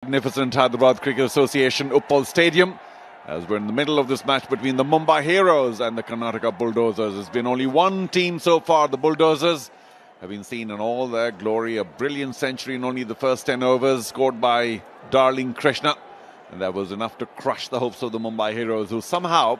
Magnificent Hyderabad Cricket Association Uppal Stadium, as we're in the middle of this match between the Mumbai Heroes and the Karnataka Bulldozers. There's been only one team so far. The Bulldozers have been seen in all their glory. A brilliant century in only the first 10 overs scored by Darling Krishna, and that was enough to crush the hopes of the Mumbai Heroes, who somehow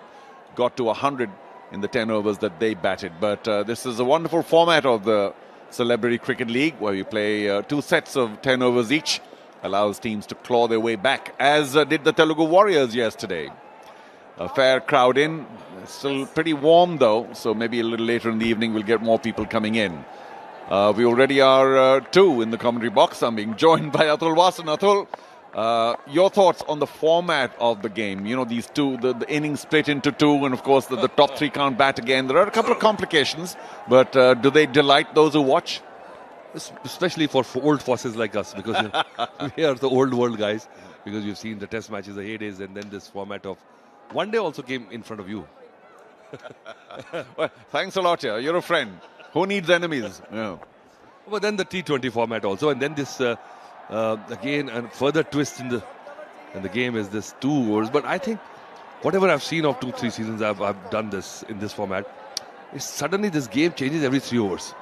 got to 100 in the 10 overs that they batted. But this is a wonderful format of the Celebrity Cricket League, where we play two sets of 10 overs each. Allows teams to claw their way back, as did the Telugu Warriors yesterday. A fair crowd in. Still pretty warm though, so maybe a little later in the evening we'll get more people coming in. We already are two in the commentary box. I'm being joined by Atul Vasan. Atul, your thoughts on the format of the game? You know, these two, the innings split into two, and of course the top three can't bat again. There are a couple of complications, but do they delight those who watch? Especially for old fossils like us, because we are the old world guys, because we've seen the test matches, the heydays, and then this format of one day also came in front of you. Well, thanks a lot, yeah. You're a friend. Who needs enemies? Yeah. But then the T20 format also, and then this again, and further twist in the game is this 2 overs. But I think whatever I've seen of 2-3 seasons I've done this in this format, is suddenly this game changes every 3 overs.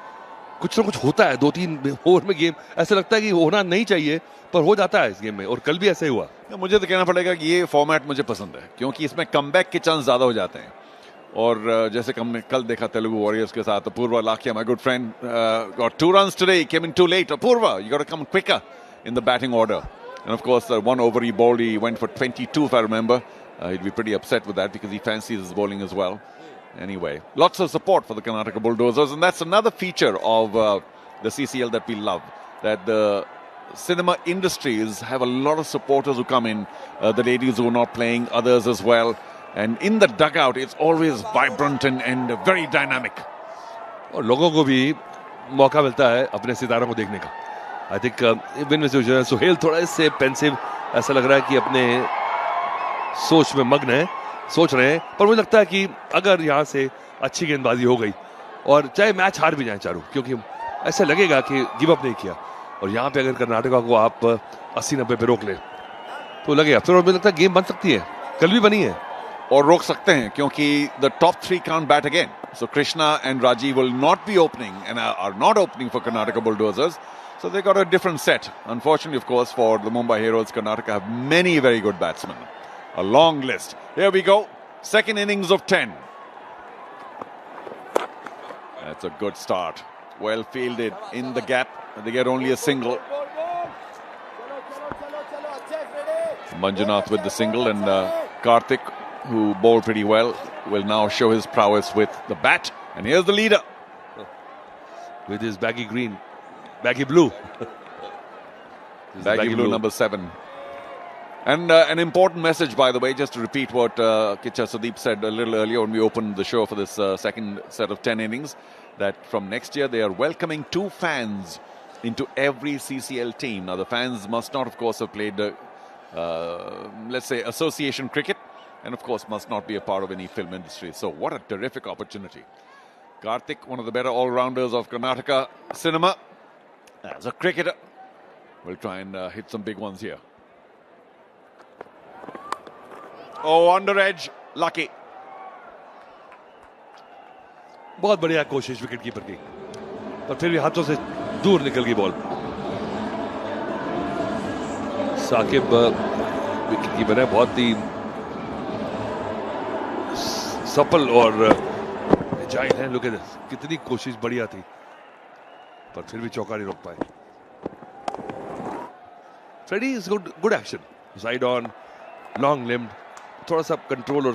कुछ ना कुछ होता है 2-3 over में game ऐसा लगता है कि होना नहीं चाहिए पर हो जाता है इस गेम में, और कल भी ऐसा ही हुआ. मुझे तो कहना पड़ेगा कि ये फॉर्मेट मुझे पसंद है, क्योंकि इसमें कमबैक के चांस ज्यादा हो जाते हैं. और जैसे कि हमने कल देखा तेलुगु वॉरियर्स के साथ, Apoorva Lakhia, my good friend, got 2 runs today, came in too late. Apurva, you got to come quicker in the batting order. And of course, 1 over he bowled, he went for 22 if I remember. He'd be pretty upset with that because he fancies his bowling as well. Anyway, lots of support for the Karnataka Bulldozers, and that's another feature of the CCL that we love, that the cinema industries have a lot of supporters who come in, the ladies who are not playing, others as well, and in the dugout it's always vibrant and very dynamic. और लोगों को भी मौका मिलता है अपने सितारों को देखने का. I think इवन में जो सुहेल थोड़ा इससे पेंसिव ऐसा लग रहा है कि अपने सोच में मग्न है, सोच रहे हैं, पर मुझे लगता है कि अगर यहाँ से अच्छी गेंदबाजी हो गई और चाहे मैच हार भी जाए चारों, क्योंकि ऐसा लगेगा कि गिव अप नहीं किया, और यहाँ पे अगर कर्नाटका को आप 80-90 पे रोक ले तो लगेगा फिर, और मुझे लगता है गेम बन सकती है, कल भी बनी है और रोक सकते हैं, क्योंकि the top 3 can't bat again. So Krishna and Rajiv will not be opening and are not opening for Karnataka Bulldozers. So they got a different set. Unfortunately, of course, for the Mumbai Heroes, Karnataka have many very good batsmen. A long list. Here we go. Second innings of 10. That's a good start. Well fielded in the gap. They get only a single. Manjunath with the single, and Karthik, who bowled pretty well, will now show his prowess with the bat. And here's the leader. With his baggy green, baggy blue. baggy blue number 7. And an important message, by the way, just to repeat what Kicha Sudeep said a little earlier when we opened the show for this second set of 10 innings, that from next year they are welcoming 2 fans into every CCL team. Now, the fans must not, of course, have played, let's say, association cricket, and, of course, must not be a part of any film industry. So, what a terrific opportunity. Karthik, one of the better all-rounders of Karnataka cinema, as a cricketer, will try and hit some big ones here. Oh, under edge, lucky. बहुत बढ़िया कोशिश wicket keeper की, पर फिर भी हाथों से दूर निकल गई बॉल. साकिब विकेट कीपर है, बहुत ही सफल और एजाइल है. लुक एट दिस, कितनी कोशिश बढ़िया थी, पर फिर भी चौका नहीं रोक पाए. Freddie is good action, side on, long limbed, थोड़ा सा कंट्रोल और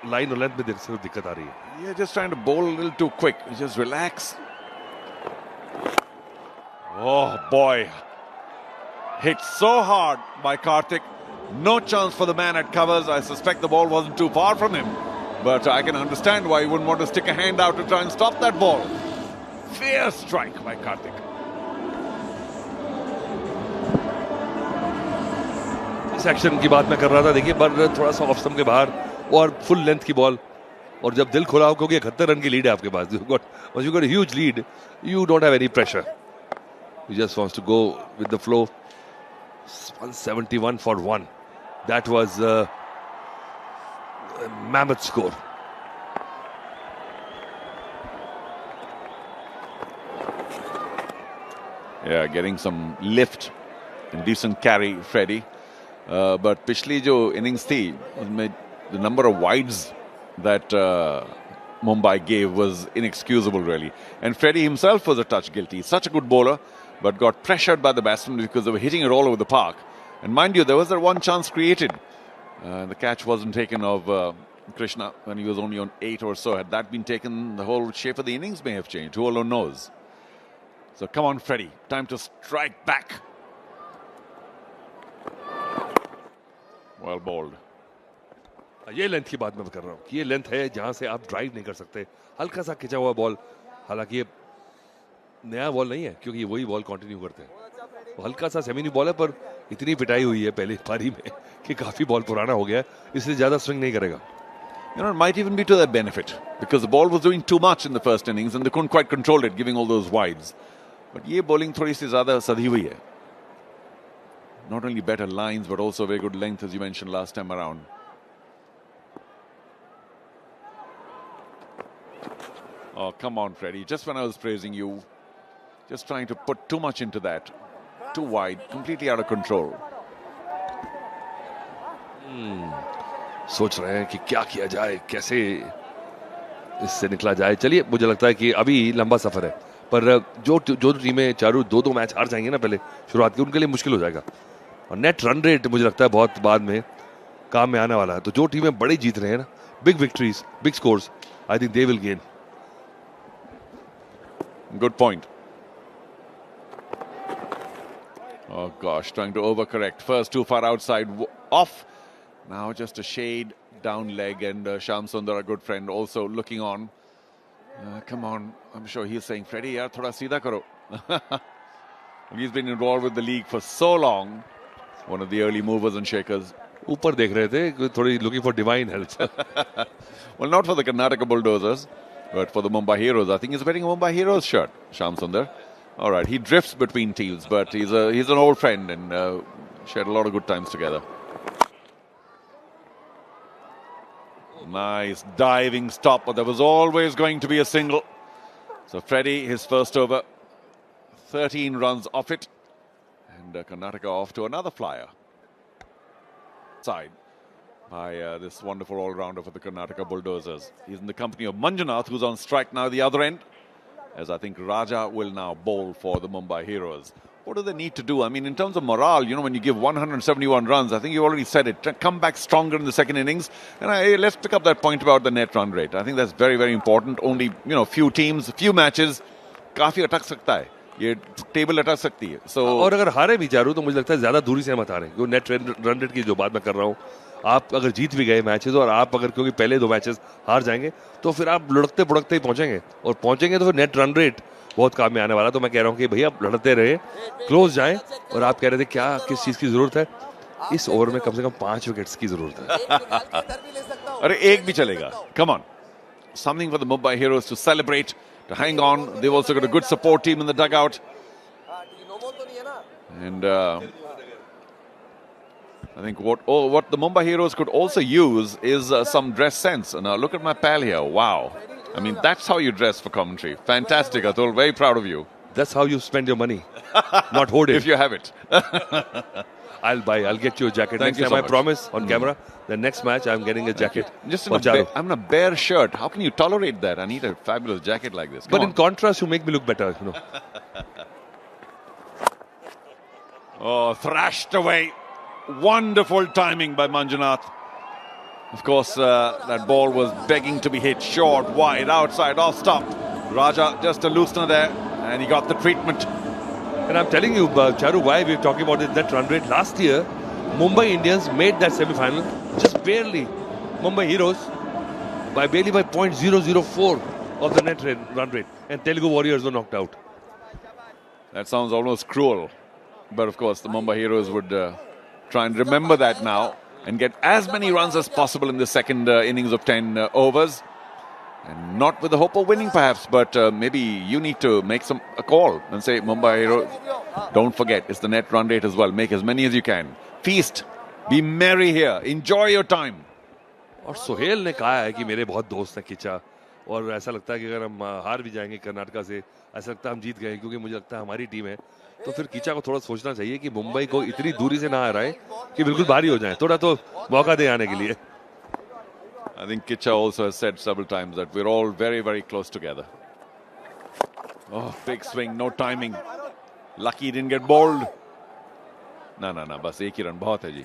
लाइन और लेंथ में सिर्फ दिक्कत आ रही है. You're just trying to bowl a little too quick. Just relax. Oh boy, hit so hard by Karthik. No chance for the man at covers. I suspect the ball wasn't too far from him, but I can understand why he wouldn't want to stick a hand out to try and stop that ball. Fierce strike by Karthik. इस action की बात मैं कर रहा था, देखिए, पर थोड़ा सा ऑफ स्टंप के बाहर और फुल लेंथ की बॉल, और जब दिल खुला हो, क्योंकि 71 रन की लीड है आपके पास, you got a huge lead, you don't have any pressure, you just wants to go with the flow. 171 for 1. That was a mammoth score. Yeah, getting some lift and decent carry, Freddie. But पिछली जो innings थी, उसमें the number of wides that Mumbai gave was inexcusable, really. And Freddie himself was a touch guilty. Such a good bowler, but got pressured by the batsmen because they were hitting it all over the park. And mind you, there was that one chance created. The catch wasn't taken of Krishna when he was only on 8 or so. Had that been taken, the whole shape of the innings may have changed. Who alone knows? So come on, Freddie. Time to strike back. Well bowled. ये length की बात मैं कर रहा हूँ कि ये length है जहां से आप ड्राइव नहीं कर सकते. हल्का सा खिंचा हुआ बॉल, हालांकि ये नया बॉल नहीं है क्योंकि ये वही बॉल कंटिन्यू करते हैं. तो हल्का सा सेमी न्यू बॉल है, पर इतनी पिटाई हुई है पहली पारी में कि काफी बॉल पुराना हो गया है, इसलिए ज्यादा स्विंग नहीं करेगा. You know, it might even be to their benefit because the ball was doing too much in the first innings and they couldn't quite control it, giving all those wides. But ये bowling थोड़ी सी ज़्यादा सधी हुई है. Not only better lines, but also very good length, as you mentioned last time around. Oh, come on, Freddie. Just when I was praising you, just trying to put too much into that. Too wide, completely out of control. सोच रहे हैं कि क्या किया जाए, कैसे इससे निकला जाए. चलिए, मुझे लगता है कि अभी लंबा सफर है, पर जो टीमें चारों दो मैच हार जाएंगे ना पहले शुरुआत के, उनके लिए मुश्किल हो जाएगा. और नेट रन रेट मुझे लगता है बहुत बाद में काम में आने वाला है. तो जो टीमें बड़ी जीत रहे हैं ना, big victories, big scores, I think they will gain. Good point. Oh gosh, trying to overcorrect. First too far outside, off. Now just a shade down leg, and Shyam Sundar, a good friend, also looking on. Come on, I'm sure he's saying, Freddie, yaar, thoda seedha karo. He's been involved with the league for so long. One of the early movers and shakers. ऊपर देख रहे थे, थोड़ी looking for divine help. Well, not for the Karnataka Bulldozers, but for the Mumbai Heroes. I think he's wearing a Mumbai Heroes shirt, Shyam Sundar. All right, he drifts between teams, but he's an old friend and shared a lot of good times together. Nice diving stop, but there was always going to be a single. So Freddie, his first over, 13 runs off it, and Karnataka off to another flyer. Side by this wonderful all-rounder for the Karnataka Bulldozers. He's in the company of Manjunath, who's on strike now the other end, as I think Raja will now bowl for the Mumbai Heroes. What do they need to do? I mean, in terms of morale, you know, when you give 171 runs, I think you already said it, come back stronger in the second innings. And let's pick up that point about the net run rate. I think that's very, very important. Only, you know, few teams, few matches, काफी अटक सकता है. ये table अटक सकती है. So, और अगर हारे भी चारू तो मुझे लगता है ज्यादा दूरी से मत हारे. जो नेट रन रेट की जो बात मैं कर रहा हूँ, आप अगर जीत भी गए मैचेस और आप अगर क्योंकि पहले दो मैचेस हार जाएंगे तो फिर आप लुढ़कते पुढ़कते ही पहुंचेंगे, और पहुंचेंगे तो फिर नेट रन रेट बहुत काम में आने वाला. तो मैं कह रहा हूँ कि भैया लड़ते रहे, क्लोज जाएं. और आप कह रहे थे क्या किस चीज की जरूरत है, इस ओवर में कम से कम 5 विकेट्स की जरूरत है. अरे एक भी चलेगा. Come on, something for the Mumbai Heroes to celebrate, to hang on. They've also got a good support team in the dugout, and I think what the Mumbai Heroes could also use is some dress sense. Now look at my pal here. Wow. I mean, that's how you dress for commentary. Fantastic, Atul. Very proud of you. That's how you spend your money, not hoard it. If you have it. I'll get you a jacket. Thank Next you time so I much. promise on camera, the next match I'm getting a jacket. Just for Charu. I'm in a bare shirt. How can you tolerate that? I need a fabulous jacket like this. But in contrast, you make me look better, you know. Oh, thrashed away. Wonderful timing by Manjunath. Of course, that ball was begging to be hit. Short, wide, outside, off stop. Raja just a loosener there, and he got the treatment. And I'm telling you, Charu, why we're talking about that run rate. Last year, Mumbai Indians made that semi-final just barely. Mumbai Heroes barely by 0.004 of the net run rate. And Telugu Warriors were knocked out. That sounds almost cruel. But of course, the Mumbai Heroes would try and remember that now and get as many runs as possible in the second innings of 10 overs. And not with the hope of winning, perhaps, but maybe you need to make a call and say, Mumbai Heroes, don't forget, it's the net run rate as well. Make as many as you can. Feast. Be merry here. Enjoy your time. और सोहेल ने कहा है कि मेरे बहुत दोस्त हैं किचा, और ऐसा लगता है कि अगर हम हार भी जाएंगे कर्नाटका से, ऐसा लगता है हम जीत गए, क्योंकि मुझे लगता है हमारी टीम है. तो फिर किचा को थोड़ा सोचना चाहिए कि मुंबई को इतनी दूरी से ना हराए कि बिल्कुल भारी हो जाए, थोड़ा तो मौका दे आने के लिए. I think Kicha also has said several times that we're all very, very close together. Oh, big swing, no timing. Lucky he didn't get bowled. No, बस एक ही रन बहुत है जी.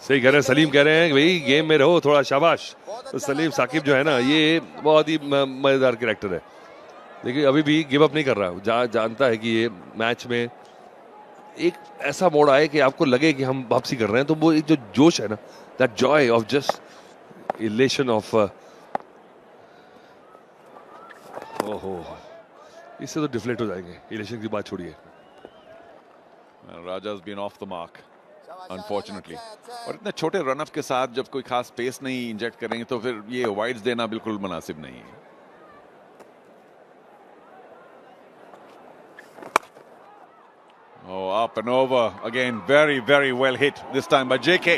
सही कह रहे हैं, सलीम कह रहे हैं भाई गेम में रहो, थोड़ा शाबाश. तो सलीम साकिब जो है ना, ये बहुत ही मजेदार कैरेक्टर है. देखिए अभी भी गिव अप नहीं कर रहा, जानता है कि ये मैच में एक ऐसा मोड़ आए कि आपको लगे कि हम वापसी कर रहे हैं, तो वो एक जो जोश है ना, that Joy of just elation of, ओहो, इससे तो डिफ्लेट हो जाएंगे. इलेशन की बात छोड़िए. राजा's been off the mark, unfortunately. और इतने छोटे रन अप के साथ जब कोई खास पेस नहीं इंजेक्ट करेंगे तो फिर ये वाइड्स देना बिल्कुल मुनासिब नहीं है. Oh, up and over again. Very, very well hit this time by JK.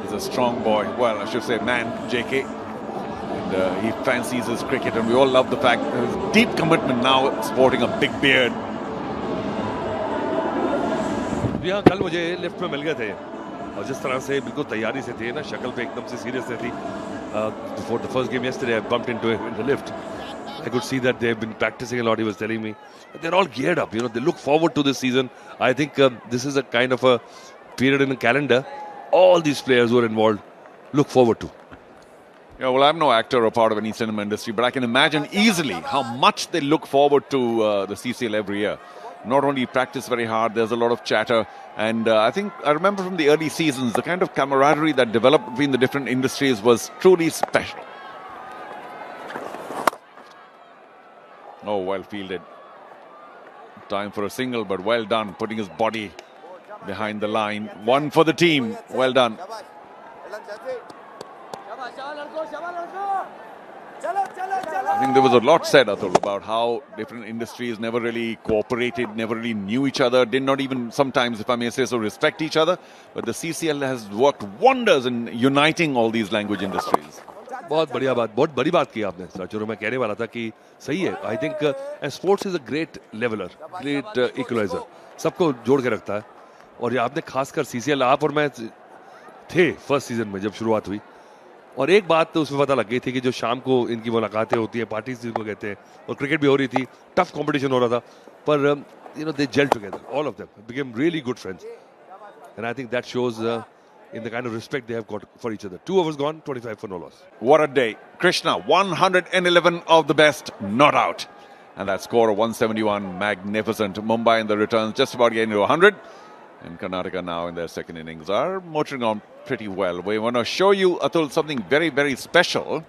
He's a strong boy. Well, I should say man, JK. And he fancies his cricket, and we all love the fact that his deep commitment now, sporting a big beard. यहाँ कल मुझे lift में मिल गए थे, और जिस तरह से बिल्कुल तैयारी से थे ना, शक्ल पे एकदम से सीरियस थी. Before the first game yesterday, I bumped into him in the lift. I could see that they've been practicing a lot. He was telling me they're all geared up. You know, they look forward to this season. I think this is a kind of a period in the calendar all these players who are involved look forward to. Yeah, well, I'm no actor or part of any cinema industry, but I can imagine easily how much they look forward to the CCL every year. Not only practice very hard, there's a lot of chatter. And I think I remember from the early seasons, the kind of camaraderie that developed between the different industries was truly special. Oh, well fielded. Time for a single, but well done, putting his body behind the line. One for the team. Well done. I think there was a lot said, Atul, about how different industries never really cooperated, never really knew each other, did not even sometimes, if I may say so, respect each other. But the CCL has worked wonders in uniting all these language industries. बहुत बढ़िया बात, बहुत बड़ी बात की आपने sir. मैं कहने वाला था कि सही है. I think sports is a great leveller, great equaliser, सबको जोड़ के रखता है. और ये आपने खासकर सीसीएल, आप और मैं थे फर्स्ट सीजन में जब शुरुआत हुई, और एक बात तो उसमें पता लग गई थी कि जो शाम को इनकी मुलाकातें होती है, पार्टीज जिनको कहते हैं, और क्रिकेट भी हो रही थी, टफ कंपटीशन हो रहा था, पर you know they gel together, all of them became really good friends. And I think that shows in the kind of respect they have got for each other. 2 overs gone, 25 for no loss. What a day. Krishna, 111 of the best, not out. And that score of 171, magnificent. Mumbai in the returns just about getting to 100. And Karnataka now in their second innings are motoring on pretty well. We want to show you, Atul, something very, very special.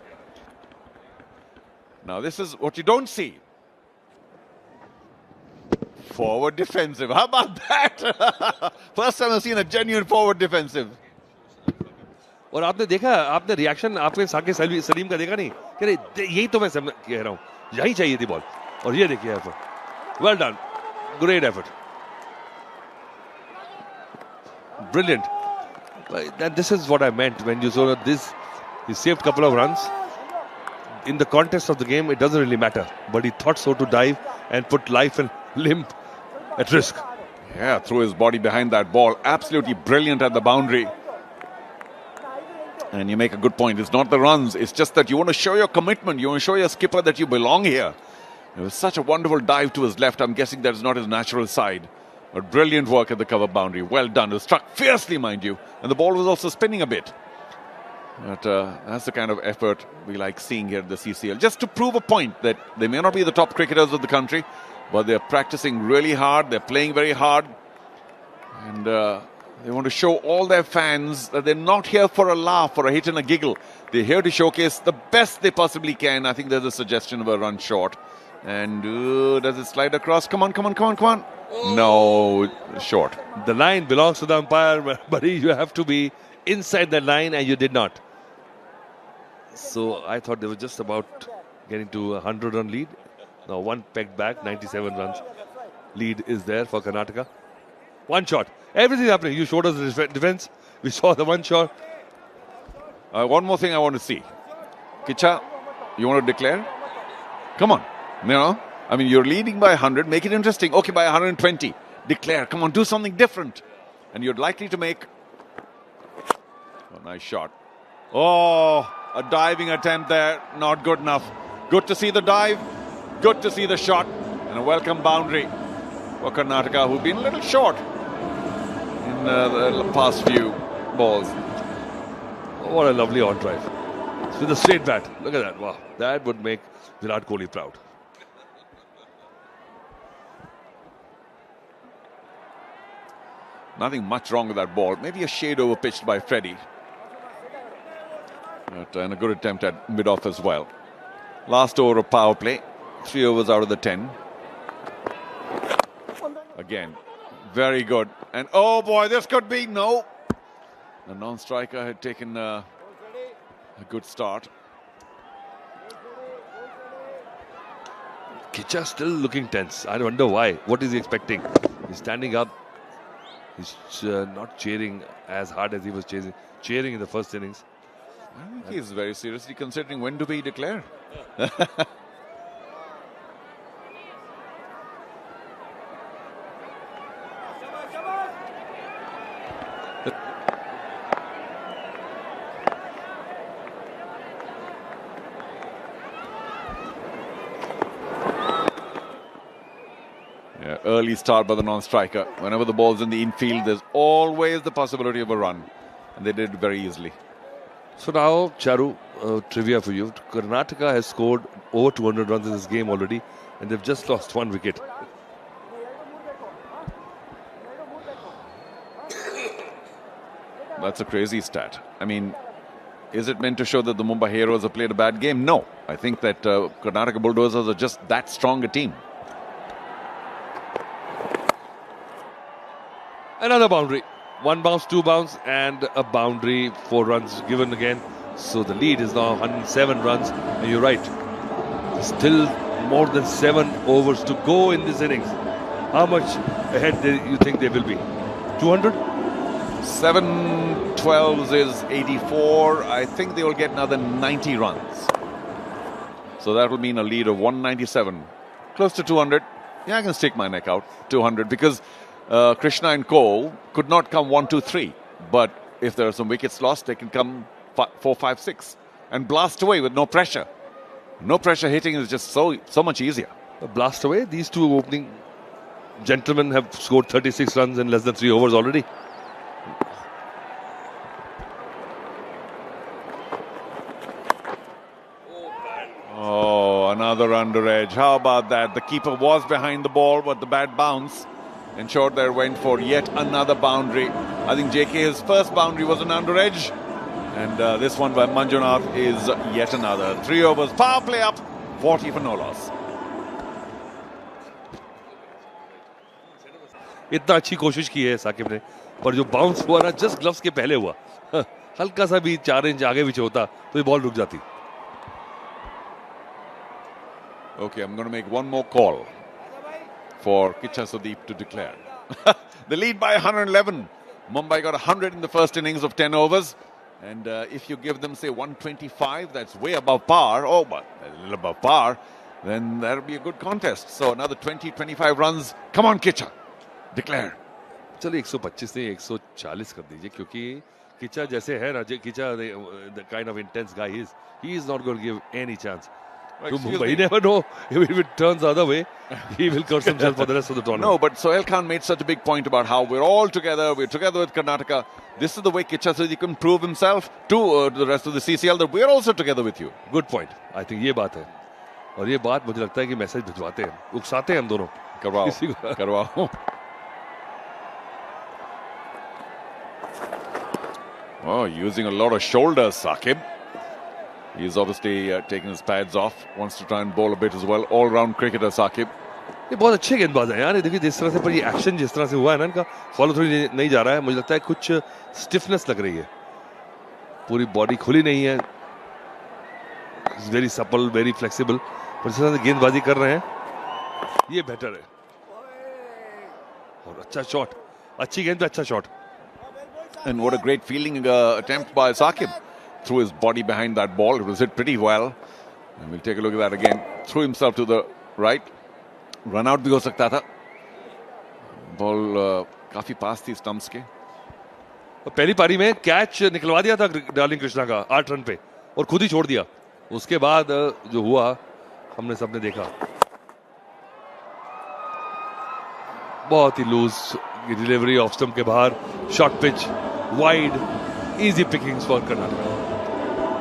Now this is what you don't see. Forward defensive. How about that? First time I've seen a genuine forward defensive. और आपने देखा, आपने reaction आपके साके सलीम का देखा नहीं कि यही तो मैं कह रहा हूँ, यही चाहिए थी बॉल. और ये देखिए effort, well done, great effort, brilliant. And this is what I meant when you saw this. He saved a couple of runs. In the context of the game, it doesn't really matter. But he thought so to dive and put life and limb at risk. Yeah, threw his body behind that ball. Absolutely brilliant at the boundary. And you make a good point. It's not the runs. It's just that you want to show your commitment. You want to show your skipper that you belong here. It was such a wonderful dive to his left. I'm guessing that is not his natural side. But brilliant work at the cover boundary. Well done. It was struck fiercely, mind you. And the ball was also spinning a bit. But that's the kind of effort we like seeing here at the CCL. Just to prove a point that they may not be the top cricketers of the country, but they're practicing really hard. They're playing very hard. And they want to show all their fans that they're not here for a laugh or a hit and a giggle. They're here to showcase the best they possibly can. I think there's a suggestion of a run short. And does it slide across? Come on, come on, come on, come on. No, short. The line belongs to the umpire, buddy. You have to be inside the line, and you did not. So I thought they were just about getting to a 100-run lead. Now one pegged back, 97 runs. Lead is there for Karnataka. One shot. Everything's happening. You showed us the defense. We saw the one shot. One more thing I want to see. Kicha, you want to declare? Come on. You know, I mean, you're leading by 100. Make it interesting. Okay, by 120. Declare. Come on, do something different. And you're likely to make a nice shot. Oh, a diving attempt there. Not good enough. Good to see the dive. Good to see the shot. And a welcome boundary for Karnataka, who've been a little short in the past few balls. What a lovely on drive. It's with a straight bat. Look at that. Wow. That would make Virat Kohli proud. Nothing much wrong with that ball. Maybe a shade over pitched by Freddie. And a good attempt at mid-off as well. Last over of power play. 3 overs out of the 10. Again, very good. And oh boy, this could be no. The non-striker had taken a good start. Kicha still looking tense. I wonder why. What is he expecting? He's standing up. He's not cheering as hard as he was cheering in the first innings. I think he's very seriously considering when do we declare. Early start by the non-striker. Whenever the ball's in the infield, there's always the possibility of a run. And they did it very easily. So now, Charu, trivia for you. Karnataka has scored over 200 runs in this game already. And they've just lost 1 wicket. That's a crazy stat. I mean, is it meant to show that the Mumbai Heroes have played a bad game? No. I think that Karnataka Bulldozers are just that strong a team. Another boundary. 1 bounce, 2 bounce, and a boundary. 4 runs given again. So the lead is now 107 runs. And you're right. Still more than 7 overs to go in this innings. How much ahead do you think they will be? 200? 7 12s is 84. I think they will get another 90 runs. So that will mean a lead of 197. Close to 200. Yeah, I can stick my neck out. 200 because Krishna and Co. could not come 1, 2, 3. But if there are some wickets lost, they can come 4, 5, 6 and blast away with no pressure. No pressure hitting is just so much easier. Blast away. These 2 opening gentlemen have scored 36 runs in less than 3 overs already. Oh, another under edge. How about that? The keeper was behind the ball, but the bad bounce ensured there went for yet another boundary. I think JK's first boundary was an under edge. And this one by Manjunath is yet another. 3 overs, power play up, 40 for no loss. इतना अच्छी कोशिश की है साकिब ने, पर जो bounce हुआ ना जस्ट ग्लव्स के पहले हुआ, हल्का सा भी 4 इंच आगे पीछे होता तो ये बॉल रुक जाती. Okay, I'm going to make one more call for Kicha Sudeep to declare. The lead by 111. Mumbai got 100 in the first innings of 10 overs. And if you give them, say, 125, that's way above par. Oh, but a little above par. Then that'll be a good contest. So another 20, 25 runs. Come on, Kicha. Declare. चलिए 125 से 140 कर दीजिए क्योंकि किचा जैसे है ना, किचा the kind of intense guy he is not going to give any chance. Mumbai never know if it turns the other way. He will curse himself for the rest of the tournament. No, but Sohail Khan made such a big point about how we're all together. We're together with Karnataka. This is the way Kicha Sudeep can prove himself to the rest of the CCL that we're also together with you. Good point. I think ये बात है और ये बात मुझे लगता है कि मैसेज भिजवाते हैं, उकसाते हैं हम दोनों. करवाओ. Oh, using a lot of shoulders, Saqib. He's obviously taking his pads off. Wants to try and bowl a bit as well. All-round cricketer, Saqib. ये बहुत अच्छे गेंदबाज हैं यार. ये देखिए जिस तरह से पर ये एक्शन जिस तरह से हुआ है ना, इनका फॉलो थ्रू नहीं जा रहा है. मुझे लगता है कुछ स्टिफनेस लग रही है. पूरी बॉडी खुली नहीं है. Is very supple, very flexible, पर जिस तरह से गेंदबाजी कर रहे हैं ये बेटर है। और अच्छा शॉट, अच्छी गेंद पे अच्छा shot. And what a great fielding attempt by Saqib. Threw his body behind that ball. It was hit pretty well. And we'll take a look at that again. Threw himself to the right. Run out भी हो सकता था. Ball काफी पास थी stumps के. पहली पारी में कैच निकलवा दिया था डार्लिंग कृष्णा का 8 रन पे और खुद ही छोड़ दिया। उसके बाद जो हुआ हमने सबने देखा। बहुत ही लूज डिलीवरी ऑफ स्टंप के बाहर, short pitch, wide, easy pickings for Karnataka.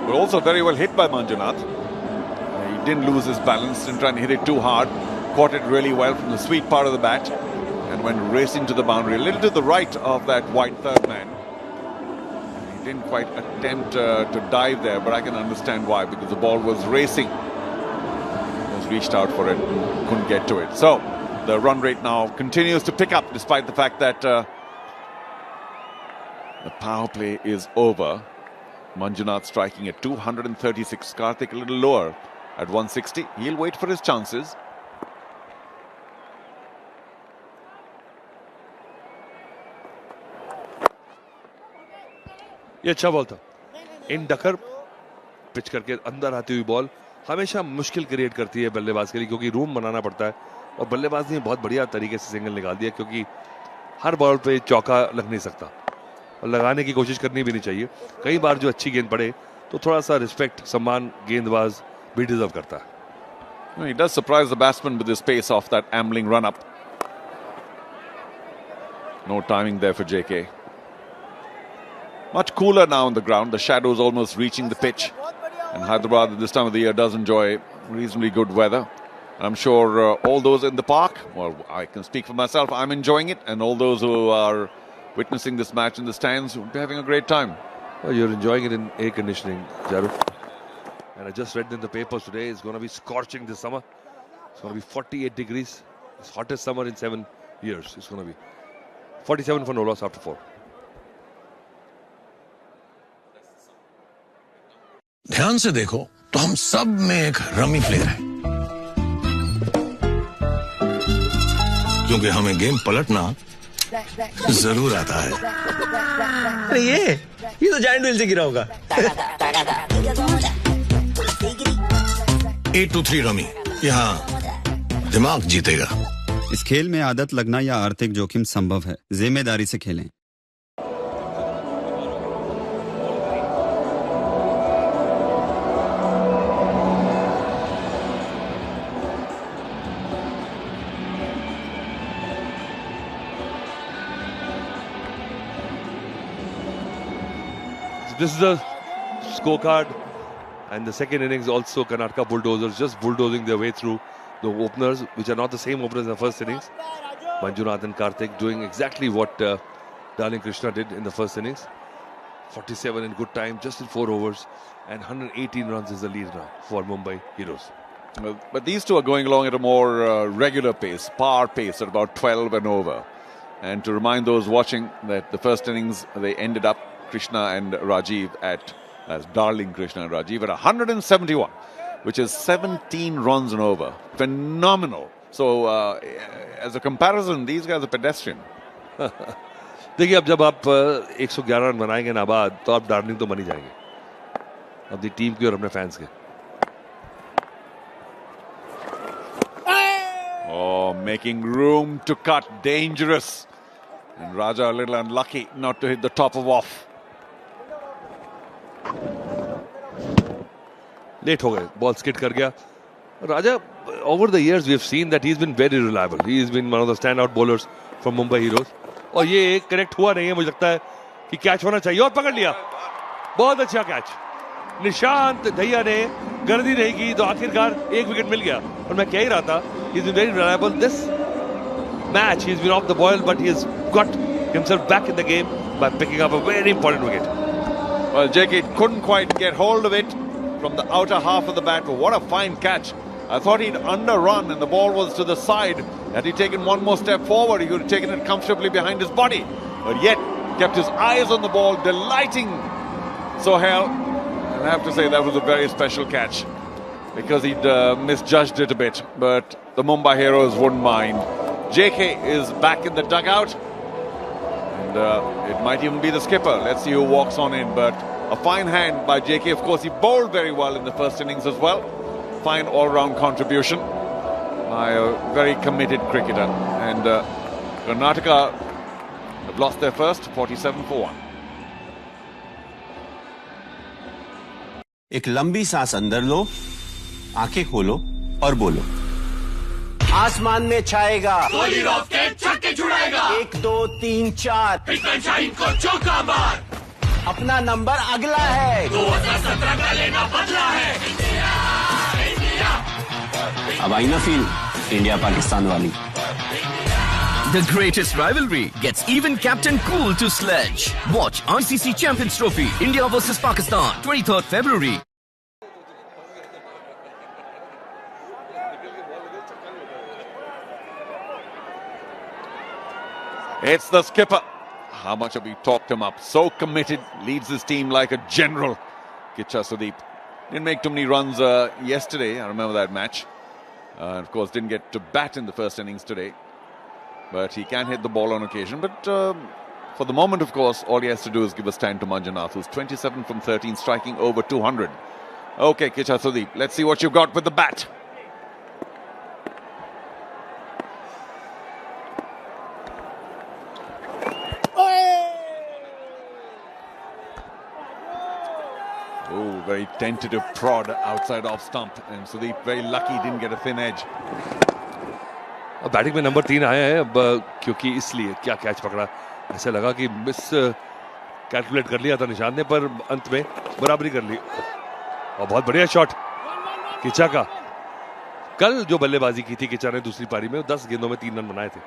But also very well hit by Manjunath. He didn't lose his balance, didn't try and hit it too hard. Caught it really well from the sweet part of the bat and went racing to the boundary, a little to the right of that wide third man. He didn't quite attempt to dive there, but I can understand why, because the ball was racing. Just reached out for it, couldn't get to it. So the run rate now continues to pick up despite the fact that the power play is over. Manjunath striking at 236. Karthik a little lower at 160. He'll wait for his chances. ये अच्छा ball था। इन डकर pitch करके अंदर आती हुई ball हमेशा मुश्किल create करती है बल्लेबाज के लिए, क्योंकि रूम बनाना पड़ता है। और बल्लेबाज ने बहुत बढ़िया तरीके से सिंगल निकाल दिया, क्योंकि हर बॉल पे चौका लग नहीं सकता और लगाने की कोशिश करनी भी नहीं चाहिए। कई बार जो अच्छी गेंद पड़े तो थोड़ा सा रिस्पेक्ट, सम्मान गेंदबाज भी डिजर्व करता है। He does surprise the batsman with his pace off that ambling run up. No timing there for JK. Much cooler now on the ground. The shadows almost reaching the pitch. And Hyderabad at this time of the year does enjoy reasonably good weather. I'm sure all those in the park, well, I can speak for myself, I'm enjoying it. And all those who are witnessing this match in the stands will be having a great time. Well, you're enjoying it in air conditioning, Jaru. And I just read in the papers today, it's going to be scorching this summer. It's going to be 48 degrees. It's hottest summer in 7 years. It's going to be 47 for no loss after 4. ध्यान से देखो तो हम सब में एक rummy player है, क्योंकि हमें गेम पलटना जरूर आता है। अरे ये तो जायंट व्हील से गिरा होगा। 823 रमी, यहाँ दिमाग जीतेगा। इस खेल में आदत लगना या आर्थिक जोखिम संभव है, जिम्मेदारी से खेलें। This is the scorecard, and the second innings also Karnataka Bulldozers just bulldozing their way through the openers, which are not the same openers in the first innings. Manjunath and Karthik doing exactly what Darling Krishna did in the first innings. 47 in good time, just in 4 overs, and 118 runs is the lead now for Mumbai Heroes. But these two are going along at a more regular pace, par pace at about 12 and over. And to remind those watching that the first innings, they ended up Krishna and Rajiv as Darling Krishna and Rajiv at 171, which is 17 runs and over. Phenomenal. So, as a comparison, these guys are pedestrian. देखिए, अब जब आप 111 run बनाएंगे ना बाद, तो आप darling तो बन ही जाएंगे अपनी टीम की और अपने फैंस के। Oh, making room to cut, dangerous. And Raja a little unlucky not to hit the top of off. Late हो गए, बॉल स्किड कर गया। राजा, over the years we have seen that he's been very reliable. He has been one of the standout bowlers from Mumbai Heroes. और ये correct हुआ नहीं है, मुझे लगता है कि कैच होना चाहिए, और पकड़ लिया। बहुत अच्छा कैच। निशांत दहिया ने गर्दी नहीं की तो आखिरकार एक विकेट मिल गया। और मैं कह ही रहा था, he's been very reliable. This match he's been off the boil, but he has got himself back in the game by picking up a very important wicket. Well, JK couldn't quite get hold of it from the outer half of the bat, but what a fine catch. I thought he'd underrun and the ball was to the side. Had he taken one more step forward, he could have taken it comfortably behind his body. But yet, kept his eyes on the ball, delighting Sohail. And I have to say, that was a very special catch. because he'd misjudged it a bit. But the Mumbai Heroes wouldn't mind. JK is back in the dugout. And it might even be the skipper. Let's see who walks on in. But a fine hand by JK. Of course, he bowled very well in the first innings as well. Fine all-round contribution by a very committed cricketer. And Karnataka have lost their first, 47 for 1. एक लंबी सांस अंदर लो, आंखें खोलो और बोलो। आसमान में छाएगा, कोहली रॉकेट छक्के छुड़ाएगा। 1 2 3 4 पिटमैन शाहीन को चौका मार। अपना नंबर अगला है, 2017 का लेना बदला है। India, India. अब आई ना फील इंडिया पाकिस्तान वाली। The greatest rivalry gets even Captain Cool to sledge. Watch ICC Champions Trophy, India versus Pakistan, 23rd February. It's the skipper. How much have we talked him up? So committed, leads his team like a general. Kicha Sudeep. Didn't make too many runs yesterday. I remember that match. Of course, didn't get to bat in the first innings today. But he can hit the ball on occasion. But for the moment, of course, all he has to do is give us time to Manjunath, who's 27 from 13, striking over 200. Okay, Kicha Sudeep, let's see what you've got with the bat. Oh, very tentative prod outside off stump. And Sudeep, very lucky, didn't get a thin edge. Batting में number 3 आया है अब, क्योंकि इसलिए क्या catch पकड़ा, ऐसा लगा कि मिस कैलकुलेट कर लिया था निशान ने, पर अंत में बराबरी कर ली। और बहुत बढ़िया शॉट किचा का। कल जो बल्लेबाजी की थी किचा ने दूसरी पारी में, 10 गेंदों में 3 रन बनाए थे,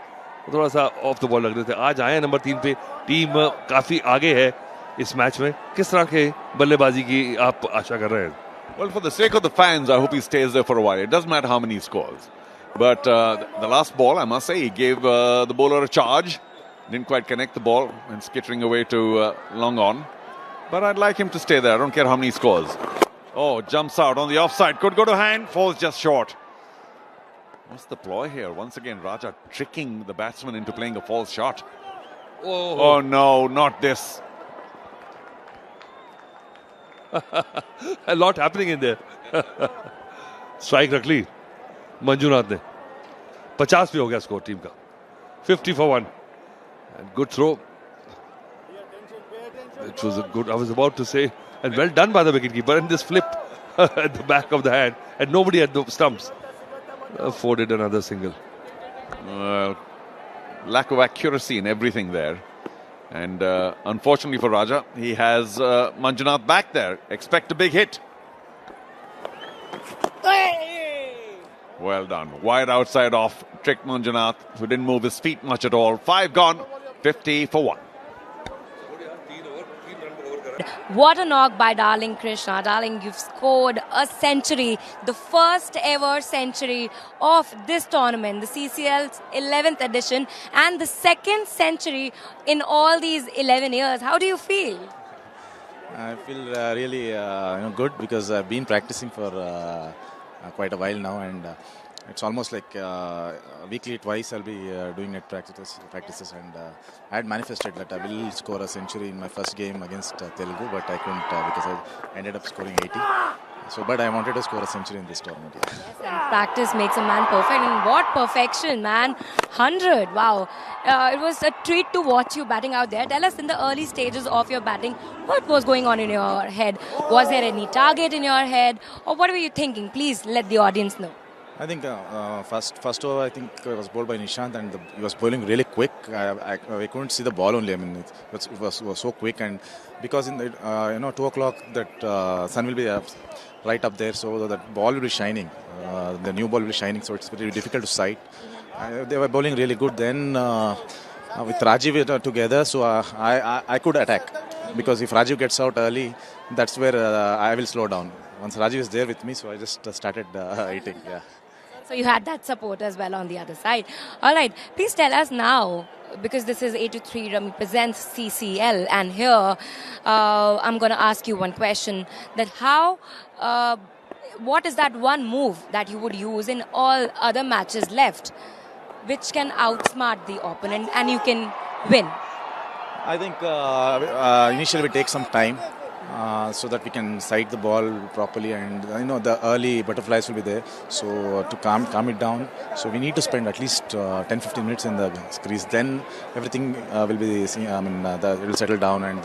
थोड़ा सा ऑफ द बॉल लग रहे थे। आज आए नंबर 3 पे, टीम काफी आगे है इस मैच में। किस तरह के बल्लेबाजी की आप आशा कर रहे हैं? Well, for the sake of the fans, I hope he stays there for a while. It doesn't matter how many he scores. But the last ball, I must say, he gave the bowler a charge. Didn't quite connect the ball and skittering away to long on. But I'd like him to stay there. I don't care how many he scores. Oh, jumps out on the offside. Could go to hand. Falls just short. What's the ploy here? Once again, Raja tricking the batsman into playing a false shot. Oh no, not this. A lot happening in there. Strike रख ली मंजूनाथ ने। 50 पे हो गया score team का। 50 for 1 and good throw. It was a good, I was about to say, and well done by the wicketkeeper, and this flip at the back of the hand and nobody at the stumps afforded another single. Lack of accuracy in everything there. And unfortunately for Raja, he has Manjunath back there. Expect a big hit. Well done. Wide outside off. Tricked Manjunath, who didn't move his feet much at all. 5 gone. 50 for 1. What a knock by Darling Krishna. Darling, you've scored a century, the first ever century of this tournament, the CCL's 11th edition, and the second century in all these 11 years. How do you feel? I feel really good, because I've been practicing for quite a while now, and it's almost like weekly twice I'll be doing net practices, and I had manifested that I will score a century in my first game against Telugu, but I couldn't because I ended up scoring 80. So, but I wanted to score a century in this tournament. Yeah. Yes, and practice makes a man perfect, and what perfection, man. 100, wow. It was a treat to watch you batting out there. Tell us, in the early stages of your batting, what was going on in your head? Was there any target in your head, or what were you thinking? Please let the audience know. I think first over, I think it was bowled by Nishant, and he was bowling really quick. I couldn't see the ball only. I mean, it was so quick, and because in the 2 o'clock that sun will be right up there, so that ball will be shining. The new ball will be shining, so it's very difficult to sight. They were bowling really good. Then with Rajiv together, so I could attack, because if Rajiv gets out early, that's where I will slow down. Once Rajiv is there with me, so I just started hitting. Yeah. So you had that support as well on the other side. All right, please tell us now, because this is 8-3 Rummy presents CCL, and here I'm going to ask you one question, that how what is that one move that you would use in all other matches left, which can outsmart the opponent and you can win? I think initially we take some time so that we can sight the ball properly, and the early butterflies will be there. So to calm it down, so we need to spend at least 10-15 minutes in the crease. Then everything will be, it will settle down, and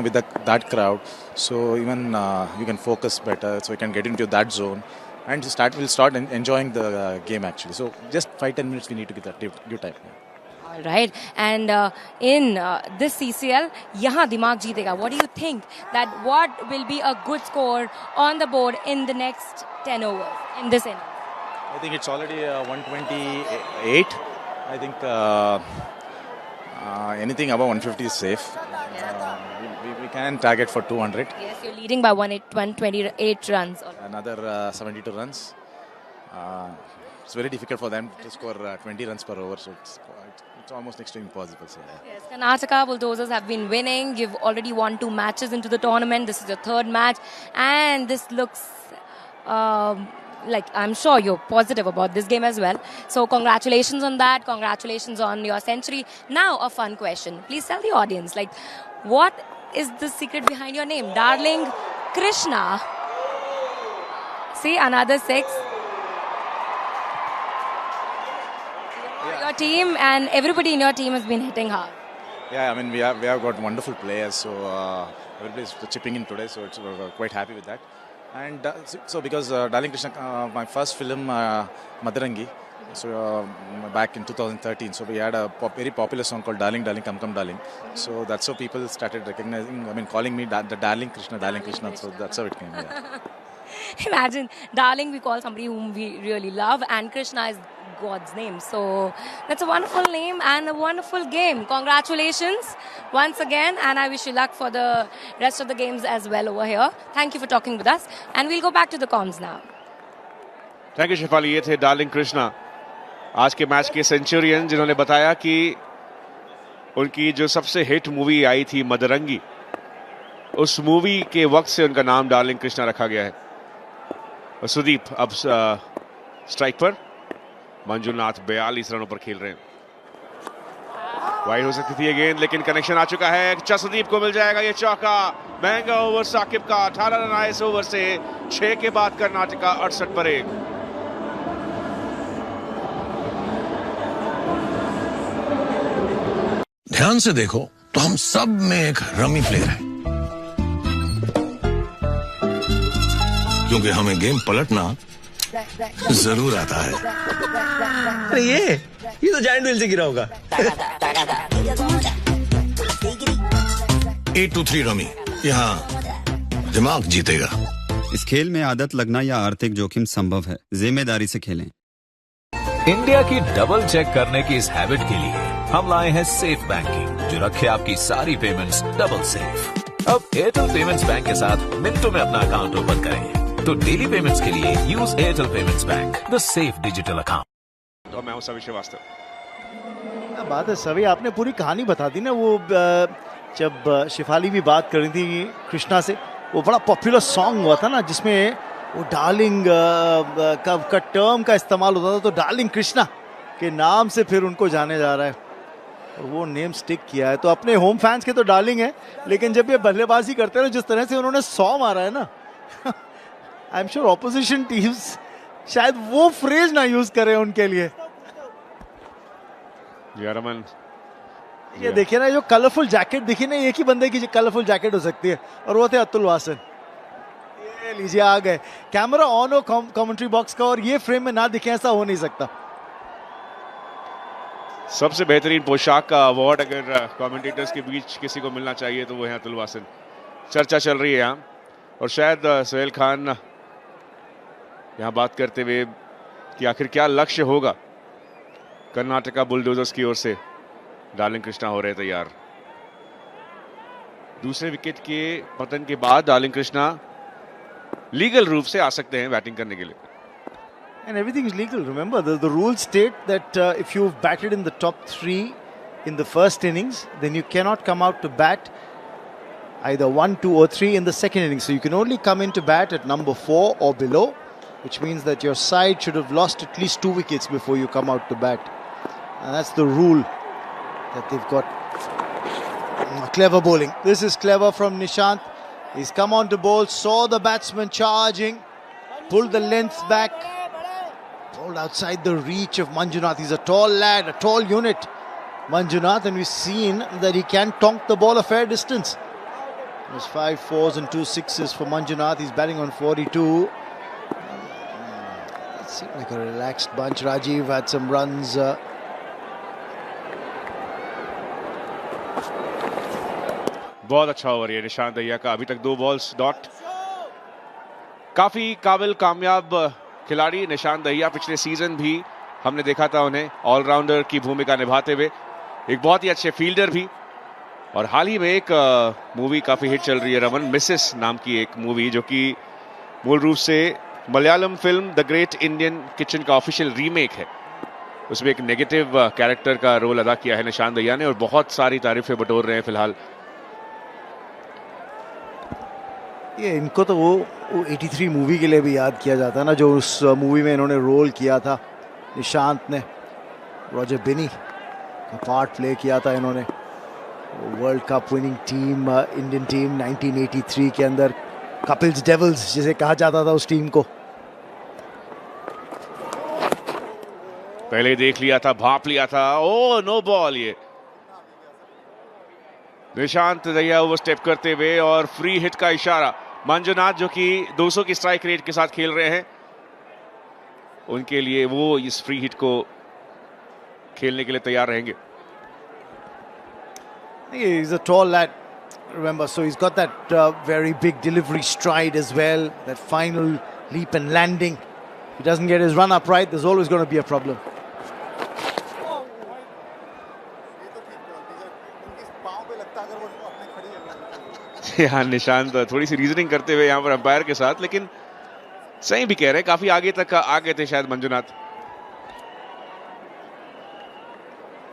with that crowd, so even you can focus better, so you can get into that zone. And we'll start enjoying the game actually. So just 5-10 minutes we need to give time. All right. And in this CCL, yahan dimag jeetega. What do you think that what will be a good score on the board in the next 10 overs in this inning? I think it's already 128. I think anything above 150 is safe. We can target for 200. Yes, you're leading by 128 runs. Another 72 runs. It's very difficult for them to score 20 runs per over, so it's almost next to impossible. So, yeah. Yes, Karnataka Bulldozers have been winning. You've already won 2 matches into the tournament. This is your 3rd match, and this looks like I'm sure you're positive about this game as well. So congratulations on that. Congratulations on your century. Now a fun question. Please tell the audience, what is the secret behind your name? Darling Krishna. See, another 6. Your team and everybody in your team has been hitting hard. Yeah, I mean we have got wonderful players, so everybody's chipping in today, so we're quite happy with that. And so because Darling Krishna, my first film Madarangi, so back in 2013, so we had a very popular song called Darling Darling Come Come Darling. So that's how people started recognizing, calling me the Darling Krishna. So that's how it came. Yeah. Imagine, Darling, we call somebody whom we really love, and Krishna is God's name. So that's a wonderful name and a wonderful game. Congratulations once again, and I wish you luck for the rest of the games as well over here. Thank you for talking with us, and we'll go back to the comms now. Thank you Shifali. ये थे darling Krishna, आज के match के Centurion, जिन्होंने बताया कि उनकी जो सबसे हिट मूवी आई थी मदरंगी, उस मूवी के वक्त से उनका नाम डार्लिंग कृष्णा रखा गया है. और सुदीप अब स्ट्राइक पर, मंजुनाथ 42 रनों पर खेल रहे हैं. वाइड हो सकती थी ये गेंद, लेकिन कनेक्शन आ चुका है. सुदीप को मिल जाएगा ये चौका. महंगा ओवर साकिब का. 18 रन आए इस ओवर से. 6 के बाद कर्नाटका 68 पर 1. ध्यान से देखो तो हम सब में एक रमी प्लेयर है, क्योंकि हमें गेम पलटना जरूर आता है. अरे ये तो जायंट व्हील से गिरा होगा. 8-3 रमी, यहाँ दिमाग जीतेगा. इस खेल में आदत लगना या आर्थिक जोखिम संभव है. जिम्मेदारी से खेलें. इंडिया की डबल चेक करने की इस हैबिट के लिए हम लाए हैं सेफ बैंकिंग, जो रखे आपकी सारी पेमेंट्स डबल सेफ. अब एयरटेल पेमेंट्स बैंक के साथ मिनटों में अपना अकाउंट ओपन करें. तो डेली पेमेंट्स के लिए use Airtel payments bank, the safe digital account. तो मैं हूं सभी श्रीवास्तव. बात है सभी, आपने पूरी कहानी बता दी ना. वो जब शिफाली भी बात कर रही थी कृष्णा से, वो बड़ा पॉपुलर सॉन्ग हुआ था ना, जिसमें वो डार्लिंग का टर्म का इस्तेमाल होता था. तो डार्लिंग कृष्णा के नाम से फिर उनको जाने जा रहा है, और वो नेम स्टिक किया है. तो अपने होम फैंस के तो डार्लिंग है, लेकिन जब ये बल्लेबाजी करते हैं, जिस तरह से उन्होंने 100 मारा है ना, I am sure opposition teams शायद वो फ्रेज ना यूज करें उनके लिए. ये देखिए ना, जो कलरफुल जैकेट दिखी ना, एक ही बंदे की कलरफुल जैकेट हो सकती है, और वो थे अतुल वासन. ये लीजिए आ गए. कैमरा ऑन हो कमेंट्री बॉक्स का, और ये फ्रेम में ना दिखे, ऐसा हो नहीं सकता. सबसे बेहतरीन पोशाक का अवार्ड अगर कमेंटेटर्स के बीच किसी को मिलना चाहिए तो वो है अतुल वासन. चर्चा चल रही है यहाँ, और शायद सोहेल खान यहाँ बात करते हुए कि आखिर क्या लक्ष्य होगा. कर्नाटका बुलडोजर्स की ओर से डार्लिंग कृष्णा हो रहे तैयार. दूसरे विकेट के पतन के बाद डार्लिंग कृष्णा लीगल रूप से आ सकते हैं बैटिंग करने के लिए. And everything is legal. Remember, the rules state that if you've batted in the top 3 in the first innings, then you cannot come out to bat either 1, 2 or 3 in the second innings. So you can only come into bat at number 4 or below, which means that your side should have lost at least 2 wickets before you come out to bat. And that's the rule that they've got. Clever bowling. This is clever from Nishant. He's come on to bowl, saw the batsman charging, pulled the length back, bowled outside the reach of Manjunath. He's a tall lad, a tall unit, Manjunath, and we've seen that he can tonk the ball a fair distance. There's 5 4s and 2 6s for Manjunath. He's batting on 42. It seemed like a relaxed bunch. Rajiv had some runs. बहुत अच्छा over है निशांत दहिया का. अभी तक 2 balls dot. काफी काबिल कामयाब खिलाड़ी निशांत दहिया. पिछले सीजन भी हमने देखा था उन्हें ऑलराउंडर की भूमिका निभाते हुए. एक बहुत ही अच्छे फील्डर भी. और हाल ही में एक मूवी काफी हिट चल रही है, रमन, मिसेस नाम की एक मूवी, जो कि मूल रूप से Malayalam film the great Indian kitchen का ऑफिशियल रीमेक है. उसमें एक नेगेटिव कैरेक्टर का रोल अदा किया है निशांत दहिया ने और बहुत सारी तारीफें बटोर रहे हैं फिलहाल. ये इनको तो वो 83 मूवी के लिए भी याद किया जाता है ना, जो उस मूवी में इन्होंने रोल किया था. निशांत ने रॉजर बिनी का पार्ट प्ले किया था इन्होंने. World cup winning team, Indian team 1983 के अंदर, कपिल्स डेविल्स जिसे कहा जाता था उस टीम को. पहले देख लिया था, भाप लिया था. Oh no ball. ये निशांत दहिया ओवर स्टेप करते हुए और फ्री हिट का इशारा. मंजुनाथ जो कि 200 की स्ट्राइक रेट के साथ खेल रहे हैं, उनके लिए वो इस फ्री हिट को खेलने के लिए तैयार रहेंगे. He's a tall lad, remember, so he's got that very big delivery stride as well, that final leap and landing. If he doesn't get his run up right, there's always going to be a problem. यहाँ निशांत थोड़ी सी reasoning करते हुए यहाँ पर umpire के साथ, लेकिन सही भी कह रहे हैं, काफी आगे तक आ गए थे शायद Manjunath.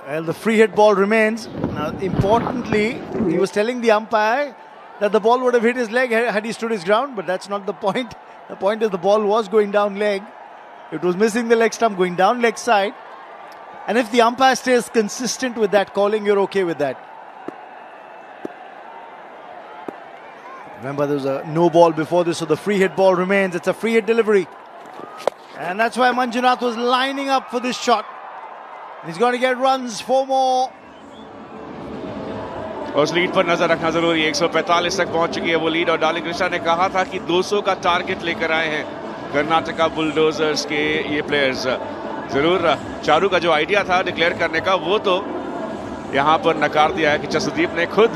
Well, the free hit ball remains. Now, importantly, he was telling the umpire that the ball would have hit his leg had he stood his ground, but that's not the point. The point is the ball was going down leg. It was missing the leg stump, going down leg side. And if the umpire stays consistent with that calling, you're okay with that. Remember, there was a no ball before this, so the free hit ball remains. It's a free hit delivery. And that's why Manjunath was lining up for this shot. He's going to get runs, 4 more. उस lead पर नजर रखना जरूरी है. 145 तक पहुंच चुकी है वो लीड और डार्लिंग कृष्णा ने कहा था कि 200 का टारगेट लेकर आए हैं कर्नाटका बुलडोजर्स के ये प्लेयर्स. जरूर चारू का जो आइडिया था डिक्लेयर करने का, वो तो यहां पर नकार दिया है कि जसदीप ने खुद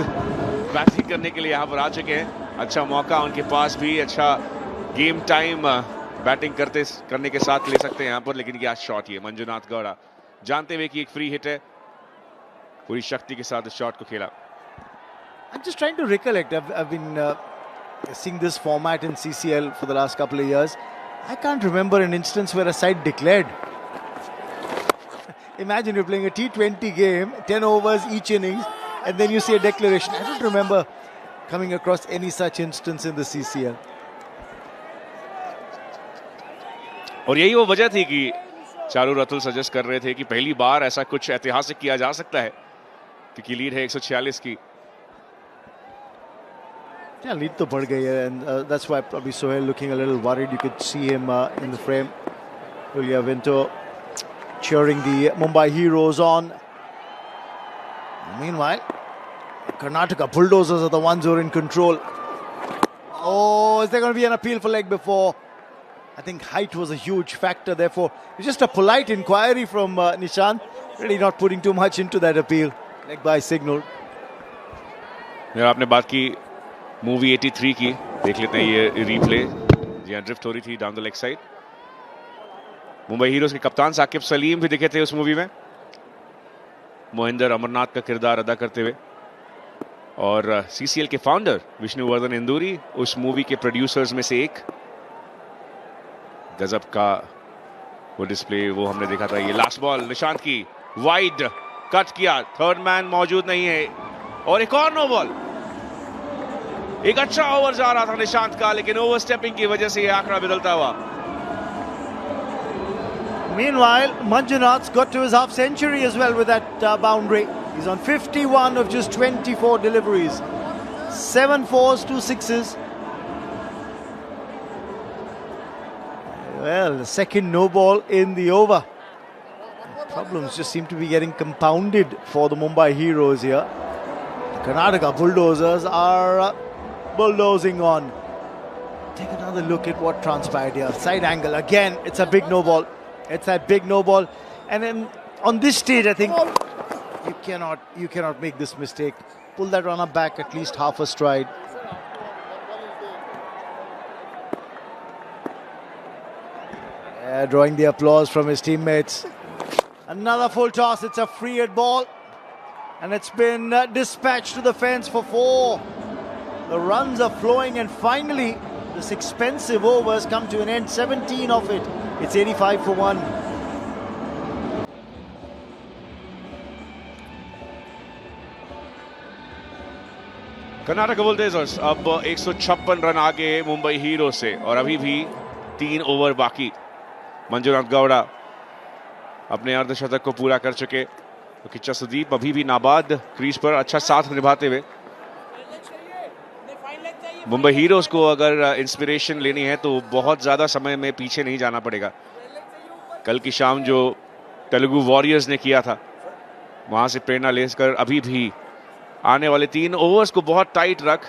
बैटिंग करने के लिए यहां पर आ चुके हैं. अच्छा मौका उनके पास भी, अच्छा गेम टाइम बैटिंग करने के साथ ले सकते हैं यहां पर. लेकिन क्या शॉट ये मंजुनाथ गौड़ा, जानते हुए कि एक फ्री हिट है, पूरी शक्ति के साथ इस शॉट को खेला. I'm just trying to recollect. I've been seeing this format in CCL for the last couple of years. I can't remember an instance where a side declared. Imagine you're playing a T20 game, 10 overs each innings, and then you see a declaration. I don't remember coming across any such instance in the CCL. और यही वो वजह थी कि Charu Ratul suggest कर रहे थे कि पहली बार ऐसा कुछ ऐतिहासिक किया जा सकता है, क्योंकि लीड है 146 की. Yeah, lead तो बढ़ गई है, and that's why probably Sohail looking a little worried. You could see him in the frame. Julia Vinto cheering the Mumbai Heroes on. Meanwhile, Karnataka Bulldozers are the ones who are in control. Oh, is there going to be an appeal for leg before? I think height was a huge factor, therefore it's just a polite inquiry from Nishant, really not putting too much into that appeal. Leg by signal. यार आपने बात की movie 83 की, देख लेते हैं ये replay. जी हाँ, ड्रिफ्ट हो रही थी down the leg side. Mumbai heroes के कप्तान साकिब सलीम भी दिखे थे उस मूवी में, मोहिंदर अमरनाथ का किरदार अदा करते हुए. और सीसीएल के फाउंडर विष्णुवर्धन इंदूरी उस मूवी के प्रोड्यूसर्स में से एक. गजब का वो डिस्प्ले वो हमने देखा था. ये लास्ट बॉल निशांत की, वाइड कट किया, थर्ड मैन मौजूद नहीं है और एक और नो बॉल. एक अच्छा ओवर जा रहा था निशांत का, लेकिन ओवर स्टेपिंग की वजह से ये आंकड़ा बदलता हुआ। Meanwhile, Manjunath's got to his half century as well with that boundary. He's on 51 of just 24 deliveries. 7 fours, 2 sixes. Well, the second no ball in the over. Problems just seem to be getting compounded for the Mumbai Heroes here. The Karnataka Bulldozers are bulldozing on. Take another look at what transpired here. Side angle again. It's a big no ball. It's that big no ball, and then on this stage, I think you cannot make this mistake. Pull that runner back at least half a stride. Yeah, drawing the applause from his teammates. Another full toss. It's a free hit ball, and it's been dispatched to the fence for 4. The runs are flowing, and finally, this expensive overs come to an end. 17 of it. It's 85 for 1. Karnataka bulldozers अब 156 run आगे Mumbai hero से, और अभी भी 3 over बाकी। मंजुनाथ गौड़ा अपने अर्धशतक को पूरा कर चुके, तो किच्चा सुदीप अभी भी नाबाद क्रीज पर अच्छा साथ निभाते हुए। मुंबई हीरोज को अगर इंस्पिरेशन लेनी है तो बहुत ज्यादा समय में पीछे नहीं जाना पड़ेगा। कल की शाम जो तेलुगु वॉरियर्स ने किया था, वहां से प्रेरणा लेकर अभी भी आने वाले 3 ओवर्स को बहुत टाइट रख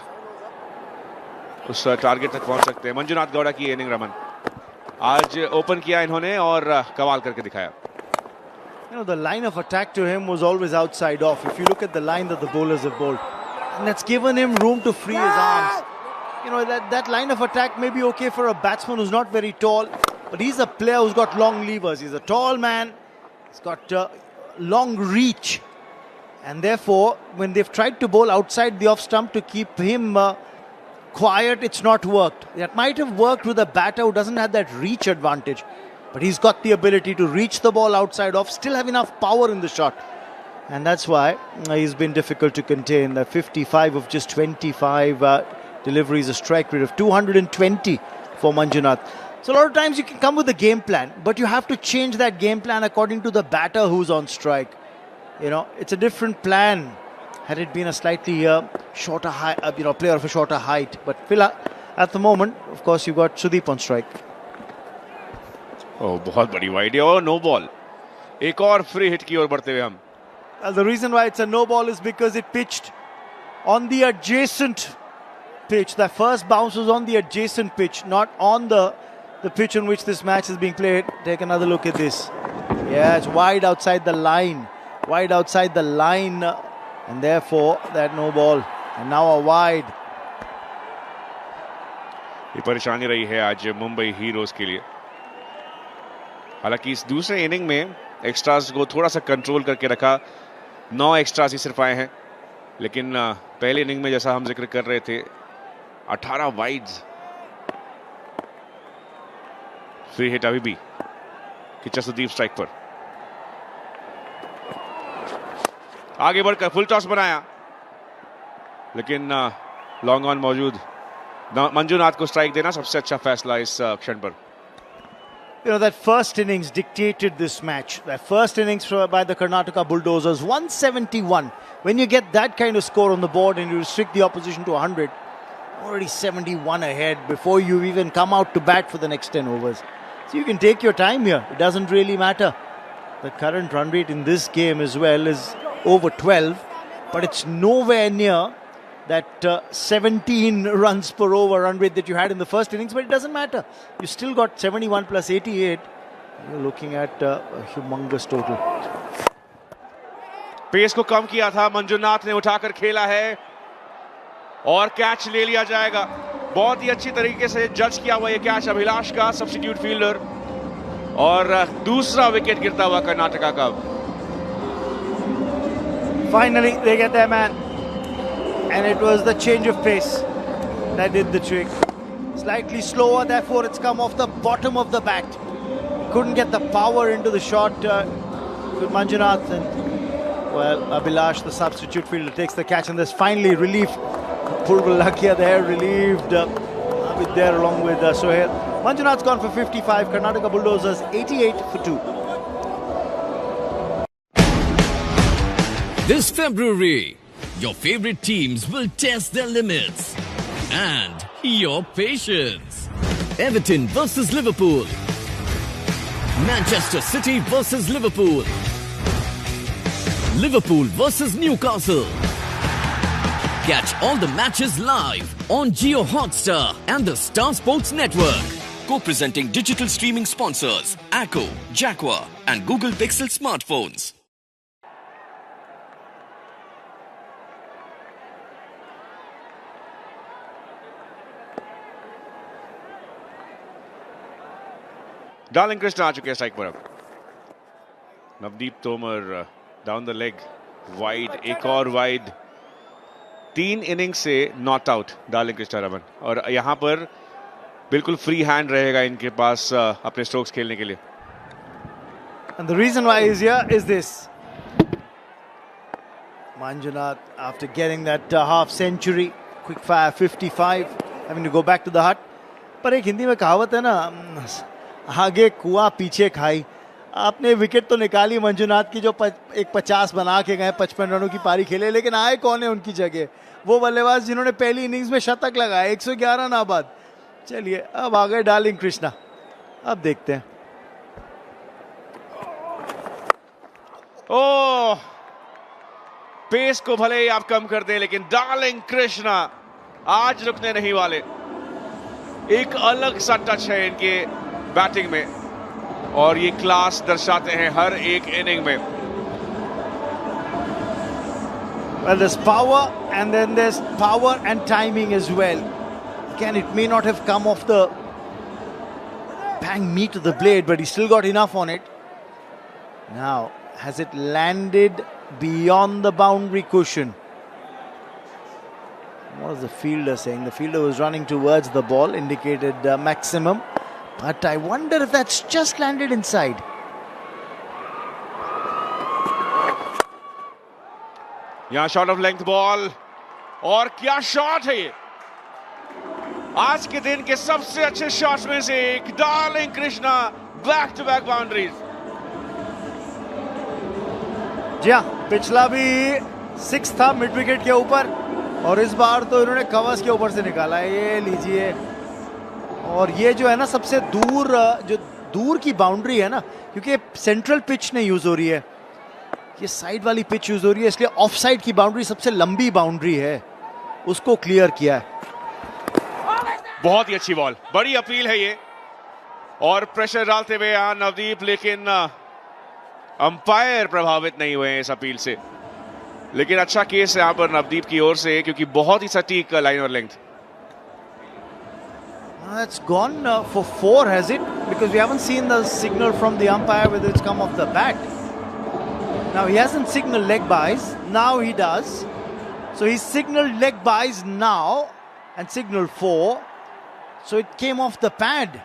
उस टारगेट तक पहुंच सकते हैं। मंजुनाथ गौड़ा की इनिंग रमन आज ओपन किया इन्होंने और कमाल करके दिखाया। You know, the line of attack to him was always outside off. If you look at the line that the bowlers have bowled, and that's given him room to free his arms. You know, that line of attack may be okay for a batsman who's not very tall, but he's a player who's got long levers. He's a tall man. He's got long reach. And therefore, when they've tried to bowl outside the off stump to keep him quiet, it's not worked. That might have worked with a batter who doesn't have that reach advantage. But he's got the ability to reach the ball outside off, still have enough power in the shot. And that's why he's been difficult to contain. The 55 of just 25 deliveries, a strike rate of 220 for Manjunath. So a lot of times you can come with a game plan, but you have to change that game plan according to the batter who's on strike. You know, it's a different plan had it been a slightly shorter height, player of a shorter height. But at the moment, of course, you've got Sudeep on strike. Oh, बहुत बड़ी wide है और no ball. एक और free hit की ओर बढ़ते हुए हम। The reason why it's a no ball is because it pitched on the adjacent pitch. That first bounce was on the adjacent pitch, not on the pitch on which this match is being played. Take another look at this. Yeah, it's wide outside the line. Wide outside the line. And therefore, that no ball. And now a wide. ये परेशानी रही है आज Mumbai heroes के लिए। हालांकि इस दूसरे इनिंग में एक्स्ट्रास को थोड़ा सा कंट्रोल करके रखा। 9 एक्स्ट्रास ही सिर्फ आए हैं, लेकिन पहले इनिंग में जैसा हम जिक्र कर रहे थे 18 वाइड्स। फ्री हिट अभी भी किच्चा सुदीप स्ट्राइक पर। आगे बढ़कर फुल टॉस बनाया, लेकिन लॉन्ग ऑन मौजूद। मंजुनाथ को स्ट्राइक देना सबसे अच्छा फैसला इस क्षण पर। You know, that first innings dictated this match. That first innings by the Karnataka Bulldozers, 171. When you get that kind of score on the board and you restrict the opposition to 100, already 71 ahead before you even come out to bat for the next 10 overs. So you can take your time here. It doesn't really matter. The current run rate in this game as well is over 12, but it's nowhere near that 17 runs per over run rate that you had in the first innings, but it doesn't matter. You still got 71 plus 88. You're looking at a humongous total. Pace को कम किया था, मंजुनाथ ने उठाकर खेला है और catch ले लिया जाएगा। बहुत ही अच्छी तरीके से जज किया हुआ ये कैच अभिलाष का, सब्स्टिट्यूट फील्डर, और दूसरा विकेट गिरता हुआ कर्नाटका का। Finally, they get their man. And it was the change of pace that did the trick. Slightly slower, therefore it's come off the bottom of the bat. Couldn't get the power into the shot with Manjunath. And, well, Abhilash, the substitute fielder, takes the catch. And there's finally relief Purval Lakia there, relieved with there along with Sohail. Manjunath's gone for 55. Karnataka Bulldozers 88 for 2. This February, your favorite teams will test their limits and your patience. Everton versus Liverpool. Manchester City versus Liverpool. Liverpool versus Newcastle. Catch all the matches live on Jio Hotstar and the Star Sports Network. Co-presenting digital streaming sponsors Acko, Jaguar and Google Pixel smartphones. Darling Krishna आ चुके हैं strike पर अब. Navdeep Tomar down the leg, wide, एक और wide. 3 innings से not out Darling Krishna Raman, और यहां पर बिल्कुल फ्री हैंड रहेगा इनके पास अपने स्ट्रोक्स खेलने के लिए. And the reason why he's here is this. Manjunath, after getting that half century, quick fire 55, having to go back to the hut. पर एक हिंदी में कहावत है ना, आगे कुआं पीछे खाई. आपने विकेट तो निकाली मंजुनाथ की, जो एक 50 बना के गए, 55 रनों की पारी खेले, लेकिन आए कौन है उनकी जगह? वो बल्लेबाज जिन्होंने पहली इनिंग्स में शतक लगाया 111 नाबाद. चलिए अब आ गए डार्लिंग कृष्णा, अब देखते हैं. ओह, पेस को भले ही आप कम कर दें, लेकिन डार्लिंग कृष्णा आज रुकने नहीं वाले. एक अलग सा टच है इनके बैटिंग में, और ये क्लास दर्शाते हैं हर एक इनिंग में. Well, there's power and then there's power and timing as well. Again, it may not have come off the bang meat of the blade, but he still got enough on it. Now, has it landed beyond the boundary cushion? What is the fielder saying? The fielder was running towards the ball, indicated maximum. But I wonder if that's just landed inside. यहां shot of length ball, और क्या shot है ये! आज के दिन के सबसे अच्छे शॉट्स में से एक. Darling Krishna, back to back boundaries. जी हाँ, पिछला भी 6 था मिड विकेट के ऊपर, और इस बार तो इन्होंने कवर्स के ऊपर से निकाला है. ये लीजिए, और ये जो है ना सबसे दूर, जो दूर की बाउंड्री है ना, क्योंकि सेंट्रल पिच नहीं यूज हो रही है, ये साइड वाली पिच यूज हो रही है, इसलिए ऑफ साइड की बाउंड्री सबसे लंबी बाउंड्री है, उसको क्लियर किया है. बहुत ही अच्छी बॉल, बड़ी अपील है ये, और प्रेशर डालते हुए यहां नवदीप, लेकिन अंपायर प्रभावित नहीं हुए इस अपील से. लेकिन अच्छा केस है यहां पर नवदीप की ओर से, क्योंकि बहुत ही सटीक लाइन और length. It's gone for 4, has it? Because we haven't seen the signal from the umpire whether it's come off the bat. Now he hasn't signaled leg buys. Now he does. So he's signaled leg buys now and signaled 4. So it came off the pad.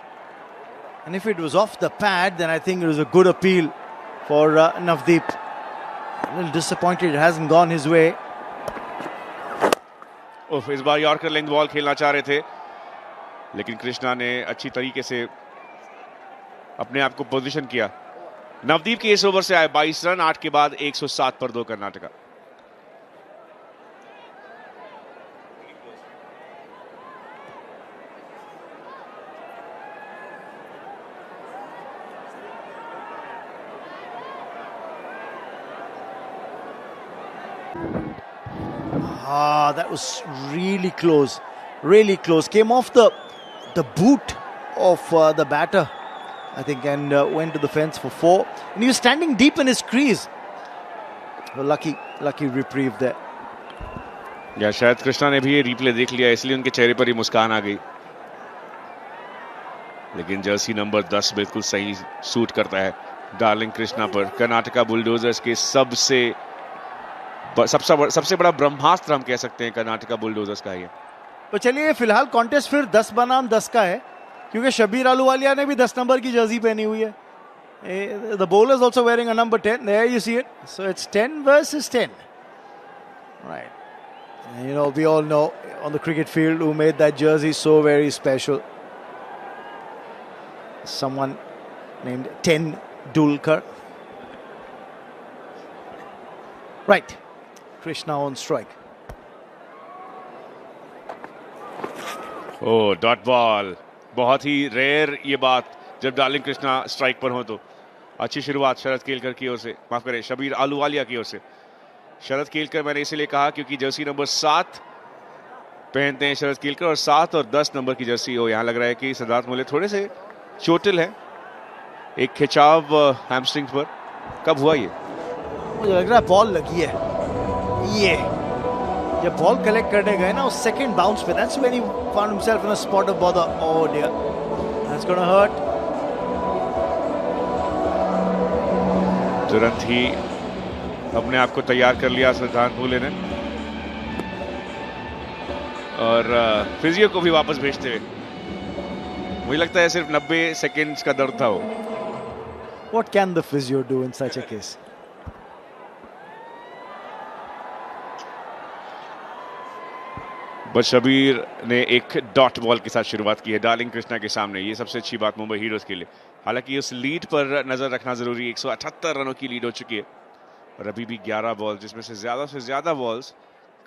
And if it was off the pad, then I think it was a good appeal for Navdeep. A little disappointed it hasn't gone his way. इस बार yorker length ball खेलना चाह रहे थे, लेकिन कृष्णा ने अच्छी तरीके से अपने आप को पोजीशन किया. नवदीप के इस ओवर से आए 22 रन, 8 के बाद 107 पर 2 Karnataka. That was really close. Really close. Came off the boot of the batter, I think, and went to the fence for 4. And he was standing deep in his crease. A lucky reprieve there. या शायद कृष्णा ने भी ये replay देख लिया, इसलिए उनके चेहरे पर ही मुस्कान आ गई. लेकिन जर्सी नंबर 10 बिल्कुल सही सूट करता है डार्लिंग कृष्णा पर. कर्नाटका बुलडोजर्स के सबसे बड़ा ब्रह्मास्त्र हम कह सकते हैं कर्नाटका बुलडोजर्स का ये. तो चलिए फिलहाल कॉन्टेस्ट फिर 10 बनाम 10 का है, क्योंकि शबीर अहलूवालिया ने भी 10 नंबर की जर्सी पहनी हुई है. The bowler is also wearing a number 10. There you see it. So it's 10 versus 10. Right. And, you know, we all know on the cricket field who made that jersey so very special. Someone named Tendulkar. Right, Krishna on strike. Oh dot ball, बहुत ही rare ये बात जब darling Krishna strike पर हो। तो अच्छी शुरुआत शरद केलकर की ओर से, माफ करें शबीर आलूवालिया की ओर से। शरद केलकर मैंने इसलिए कहा क्योंकि जर्सी नंबर 7 पहनते हैं शरद केलकर, और 7 और 10 नंबर की जर्सी हो। यहाँ लग रहा है कि सिद्धार्थ मूल्य थोड़े से चोटिल है, एक खिंचाव हैमस्ट्रिंग्स पर। कब हुआ ये? मुझे लग रहा है बॉल लगी है। ये जब बॉल कलेक्ट करने गए ना उस सेकंड बाउंस पे, that's when he found himself in a spot of bother. Oh dear, that's gonna hurt. तुरंत ही अपने आप को तैयार कर लिया सिद्धांत मूल्य ने, और फिजियो को भी वापस भेजते हुए। मुझे लगता है सिर्फ 90 सेकंड्स का दर्द था वो। What can the physio do in such a case? But Shabir ने एक डॉट बॉल के साथ शुरुआत की है डार्लिंग कृष्णा के सामने। ये सबसे अच्छी बात मुंबई हीरोज के लिए। हालांकि उस लीड पर नजर रखना जरूरी। 178 रनों की लीड हो चुकी है, और अभी भी 11 बॉल, जिसमें से ज्यादा बॉल्स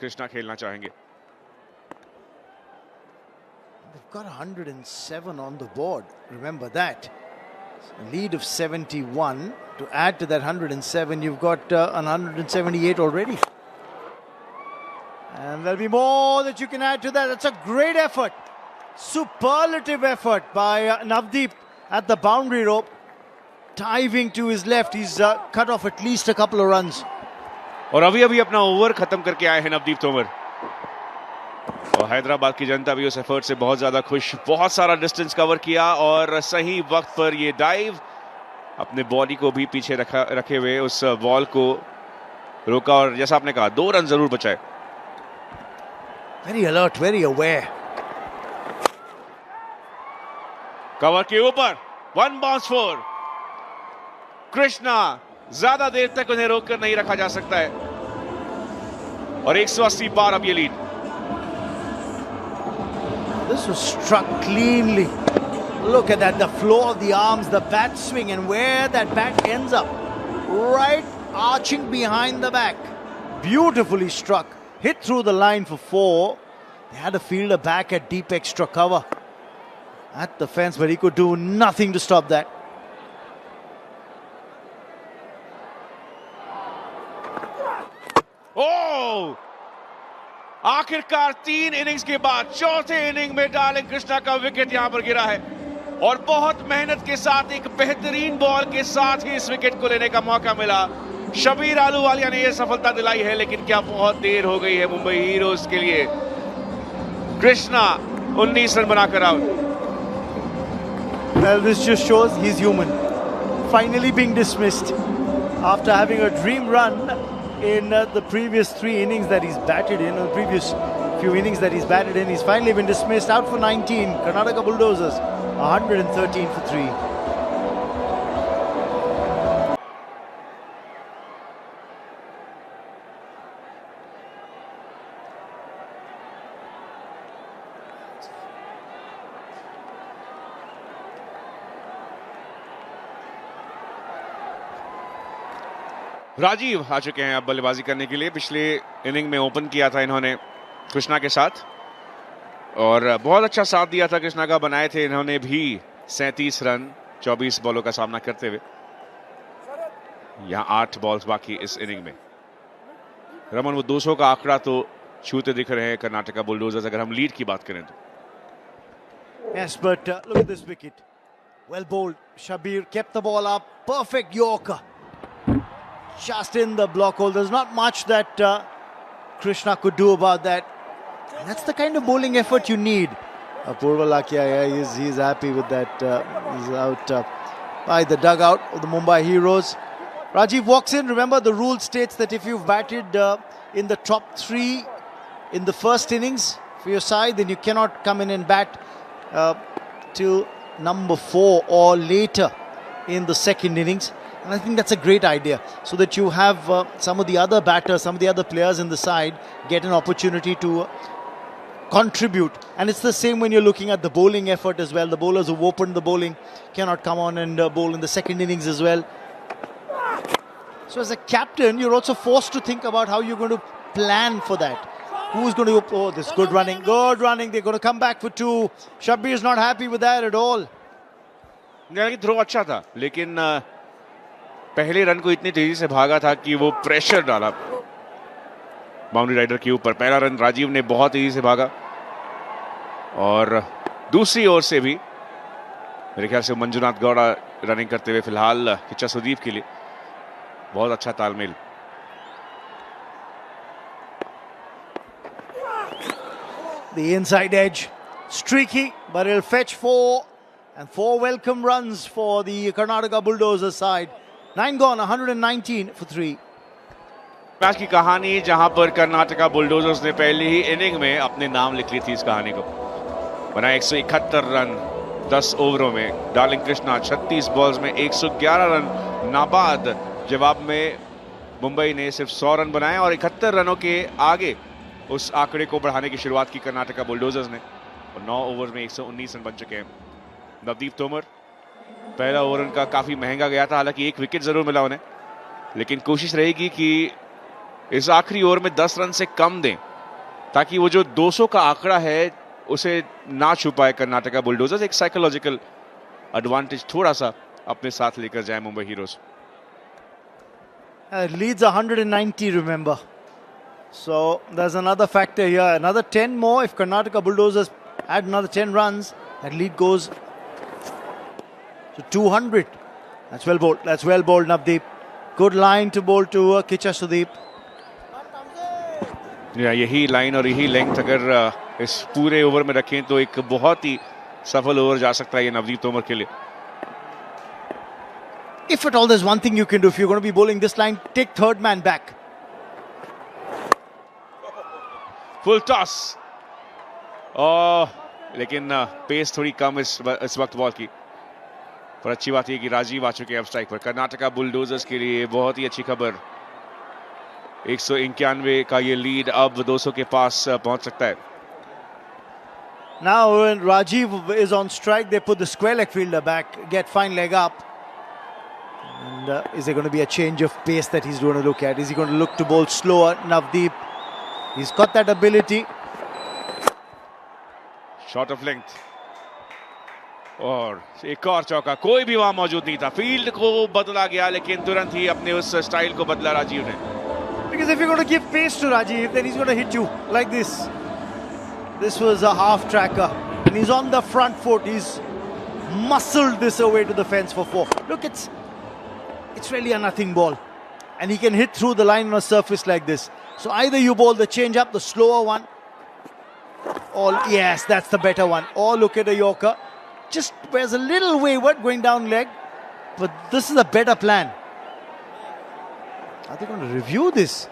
कृष्णा खेलना चाहेंगे। They've got 107 on the board. Remember that. A lead of 71. To add to that 107, you've got an 178 already. And there'll be more that you can add to that. That's a great effort. Superlative effort by Navdeep at the boundary rope. Diving to his left. He's cut off at least a couple of runs. और अभी अपना over खत्म करके आए हैं नवदीप तोमर, और हैदराबाद की जनता भी उस एफर्ट से बहुत ज्यादा खुश। बहुत सारा डिस्टेंस कवर किया और सही वक्त पर ये डाइव, अपने बॉडी को भी पीछे रखे हुए उस बॉल को रोका, और जैसा आपने कहा 2 रन जरूर बचाए। Very alert, very aware. Cover के ऊपर 1 बाउंस 4। कृष्णा, ज्यादा देर तक उन्हें रोककर नहीं रखा जा सकता है, और 180 पार अब ये lead. This was struck cleanly. Look at that, the flow of the arms, the bat swing, and where that bat ends up. Right arching behind the back. Beautifully struck. Hit through the line for 4. They had a fielder back at deep extra cover at the fence, but he could do nothing to stop that. Oh! आखिरकार 3 innings के बाद चौथे inning में darling Krishna का wicket यहां पर गिरा है, और बहुत मेहनत के साथ एक बेहतरीन बॉल के साथ ही इस विकेट को लेने का मौका मिला। शबीर आलूवालिया ने यह सफलता दिलाई है, लेकिन क्या बहुत देर हो गई है मुंबई हीरोज के लिए। कृष्णा 19 रन बनाकर out. Well, this just shows he's human. Finally being dismissed after having a dream run in the previous 3 innings that he's batted in, or the previous few innings that he's batted in. He's finally been dismissed, out for 19. Karnataka Bulldozers 113 for 3. Rajiv आ चुके हैं अब बल्लेबाजी करने के लिए। पिछले inning में open किया था इन्होंने कृष्णा के साथ, और बहुत अच्छा साथ दिया था कृष्णा का। बनाए थे इन्होंने भी 37 रन 24 बॉलों का सामना करते हुए। यहां 8 बॉल्स बाकी इस इनिंग में। रमन, वो 200 का आंकड़ा तो छूते दिख रहे हैं कर्नाटका बुलडोजर्स, अगर हम लीड की बात करें तो। Yes, but look at this wicket. Well bowled. Shabir kept the ball up. Perfect Yorker. Just in the block hole. There's not much that Krishna could do about that. And that's the kind of bowling effort you need. Apurva Lakia, yeah, he's happy with that. He's out by the dugout of the Mumbai Heroes. Rajiv walks in. Remember, the rule states that if you've batted in the top 3 in the first innings for your side, then you cannot come in and bat till number 4 or later in the second innings. And I think that's a great idea, so that you have some of the other batters, some of the other players in the side get an opportunity to contribute. And it's the same when you're looking at the bowling effort as well. The bowlers who've opened the bowling cannot come on and bowl in the second innings as well. So as a captain, you're also forced to think about how you're going to plan for that. Who's going to... Oh, this good running. Good running. They're going to come back for 2. Shabbir is not happy with that at all. Throw अच्छा था, लेकिन पहले run को इतनी तेजी से भागा था कि वो प्रेशर डाला बाउंड्री राइडर के ऊपर. पहला रन राजीव ने बहुत तेजी से भागा, और दूसरी ओर से भी मेरे ख्याल से मंजुनाथ गौड़ा रनिंग करते हुए फिलहाल किच्चा सुदीप के लिए बहुत अच्छा तालमेल. The inside edge, streaky, but it'll fetch 4, and 4 welcome runs for the Karnataka Bulldozers side. 9 gone, 119 for 3. Match की कहानी जहां पर कर्नाटका बुलडोजर्स ने पहली ही इनिंग में अपने नाम लिख ली थी. इस कहानी को बनाया 171 रन 10 ओवरों में. डार्लिंग कृष्णा 36 बॉल्स में 111 रन नाबाद. जवाब में मुंबई ने सिर्फ 100 रन बनाए, और 71 रनों के आगे उस आंकड़े को बढ़ाने की शुरुआत की कर्नाटका बुलडोजर्स ने, और 9 ओवर में 119 रन बन चुके हैं. नवदीप तोमर, पहला ओवर उनका काफी महंगा गया था, हालांकि 1 विकेट जरूर मिला उन्हें, लेकिन कोशिश रहेगी कि इस आखिरी ओवर में 10 रन से कम दें, ताकि वो जो 200 का आंकड़ा है उसे ना छू पाए कर्नाटका बुलडोजर्स. एक साइकोलॉजिकल एडवांटेज थोड़ा सा अपने साथ लेकर जाए Mumbai heroes. Leads 190, remember. So there's another factor here. Another 10 more. If Karnataka Bulldozers add another 10 runs, that lead goes to 200. That's well bowled. That's well bowled, Navdeep. Good line to bowl to Kicha Sudeep. यही line और यही length अगर इस पूरे over में रखें तो एक बहुत ही सफल ओवर जा सकता है ये नवदीप तोमर के लिए. If at all there's one thing you can do, if you're going to be bowling this line, take third man back. Full toss, लेकिन पेस थोड़ी कम इस वक्त बॉल की. पर अच्छी बात है कि राजीव आ चुके हैं अब स्ट्राइक पर. कर्नाटका बुलडोजर्स के लिए बहुत ही अच्छी खबर. 191 का ये लीड अब 200 के पास पहुंच सकता है. Now when Rajiv is on strike, they put the square leg fielder back, get fine leg up. And is there going to be a change of pace that he's going to look at? Is he going to look to bowl slower? Navdeep, he's got that ability. Short of length. और एक और चौका. कोई भी वहां मौजूद नहीं था. फील्ड को बदला गया, लेकिन तुरंत ही अपने उस स्टाइल को बदला राजीव ने. Because if you're going to give pace to Rajiv, then he's going to hit you like this. This was a half tracker, and he's on the front foot. He's muscled this away to the fence for 4. Look, it's really a nothing ball, and he can hit through the line on a surface like this. So either you bowl the change up, the slower one, or yes, that's the better one. Or look at a Yorker, just wears a little wayward going down leg, but this is a better plan. Are they going to review this?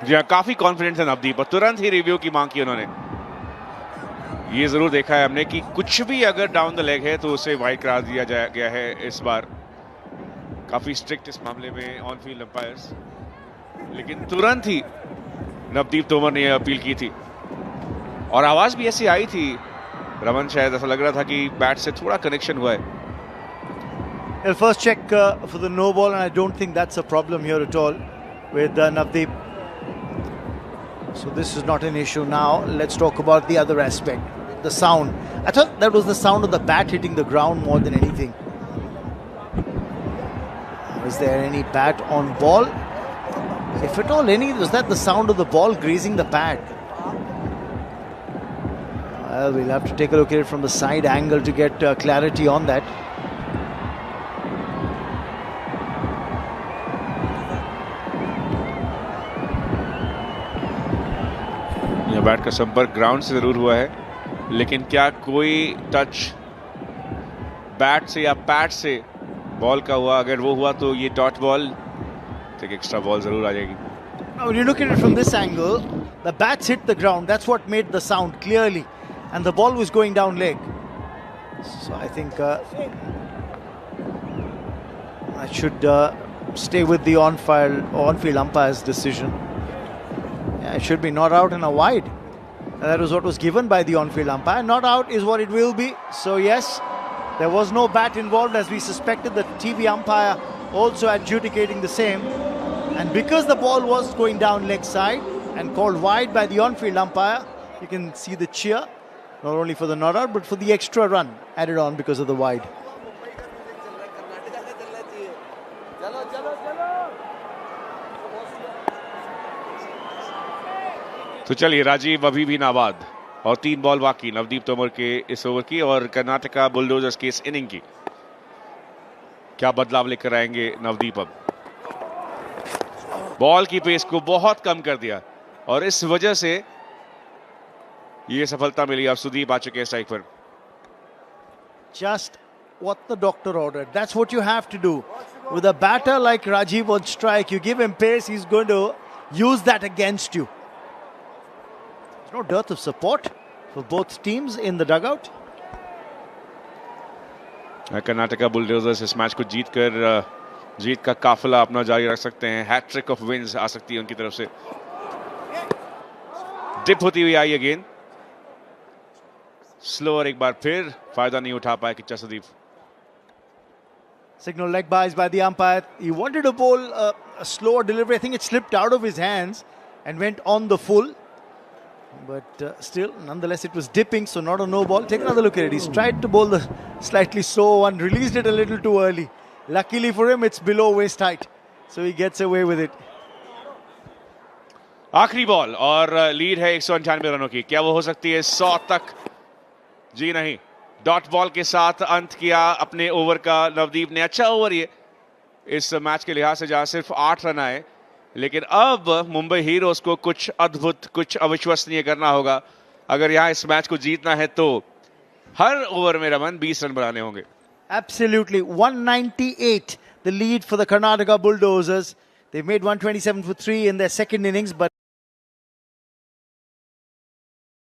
जी हाँ, काफी confidence है नवदीप, और तुरंत ही review की मांग की उन्होंने. ये जरूर देखा है हमने कि कुछ भी अगर डाउन द लेग है तो उसे वाइड करार दिया गया है. इस बार काफी स्ट्रिक्ट इस मामले में ऑन फील्ड अंपायर्स, लेकिन तुरंत ही नवदीप तोमर ने अपील की थी, और आवाज भी ऐसी आई थी. रमन, शायद ऐसा लग रहा था कि बैट से थोड़ा कनेक्शन हुआ है. I'll first check for the no ball, and I don't think that's a problem here at all with Navdeep. So this is not an issue. Now let's talk about the other aspect, the sound. I thought that was the sound of the bat hitting the ground more than anything. Was there any bat on ball? If at all any, was that the sound of the ball grazing the pad? Well, we'll have to take a look at it from the side angle to get clarity on that. Bat का संपर्क ground से जरूर हुआ है, लेकिन क्या कोई touch bat से या पैड से बॉल का हुआ? अगर वो हुआ तो ये डॉट बॉल, तो एक एक्स्ट्रा बॉल जरूर आ जाएगी. When you look at it from this angle, the bats hit the ground. That's what made the sound clearly, and the ball was going down leg. So I think I should stay with the on-field umpire's decision. Yeah, it should be not out and a wide. That was what was given by the on-field umpire. Not out is what it will be. So yes, there was no bat involved as we suspected. The TV umpire also adjudicating the same. And because the ball was going down leg side and called wide by the on-field umpire, you can see the cheer, not only for the not out, but for the extra run added on because of the wide. तो चलिए, राजीव अभी भी नाबाद और 3 ball बाकी नवदीप तोमर के इस over की और कर्नाटका बुलडोजर्स की इस इनिंग की। क्या बदलाव लेकर आएंगे नवदीप? अब बॉल की पेस को बहुत कम कर दिया और इस वजह से ये सफलता मिली। अब सुदीप आ चुके हैं स्ट्राइक पर। Just what the doctor ordered. That's what you have to do. With a batter like Rajiv on strike, you give him pace, he's going to use that against you. There's no dearth of support for both teams in the dugout. Karnataka bulldozers इस match को जीत का काफिला अपना जारी रख सकते हैं। Hat trick of wins आ सकती है उनकी तरफ से। डिप होती हुई आई अगेन, स्लोअर एक बार फिर फायदा नहीं उठा पाया Kichcha Sudeep. Signal leg byes by the umpire. He wanted to bowl a slower delivery. I think it slipped out of his hands and went on the full. But still, nonetheless, it was dipping, so not a no ball. Take another look at it. He's tried to bowl the slightly slow one, released it a little too early. Luckily for him, it's below waist height, so he gets away with it. आखिरी ball और lead है 198 रनों की। क्या वो हो सकती है 100 तक? जी नहीं। डॉट बॉल के साथ अंत किया अपने ओवर का नवदीप ने। अच्छा ओवर ये इस मैच के लिहाज से, जहां सिर्फ 8 रन आए, लेकिन अब मुंबई हीरोज को कुछ अद्भुत, कुछ अविश्वसनीय करना होगा। अगर यहां इस मैच को जीतना है तो हर ओवर में रमन 20 रन बनाने होंगे। Absolutely. 198 the lead for the Karnataka Bulldozers. They made 127 for 3 in their second innings, but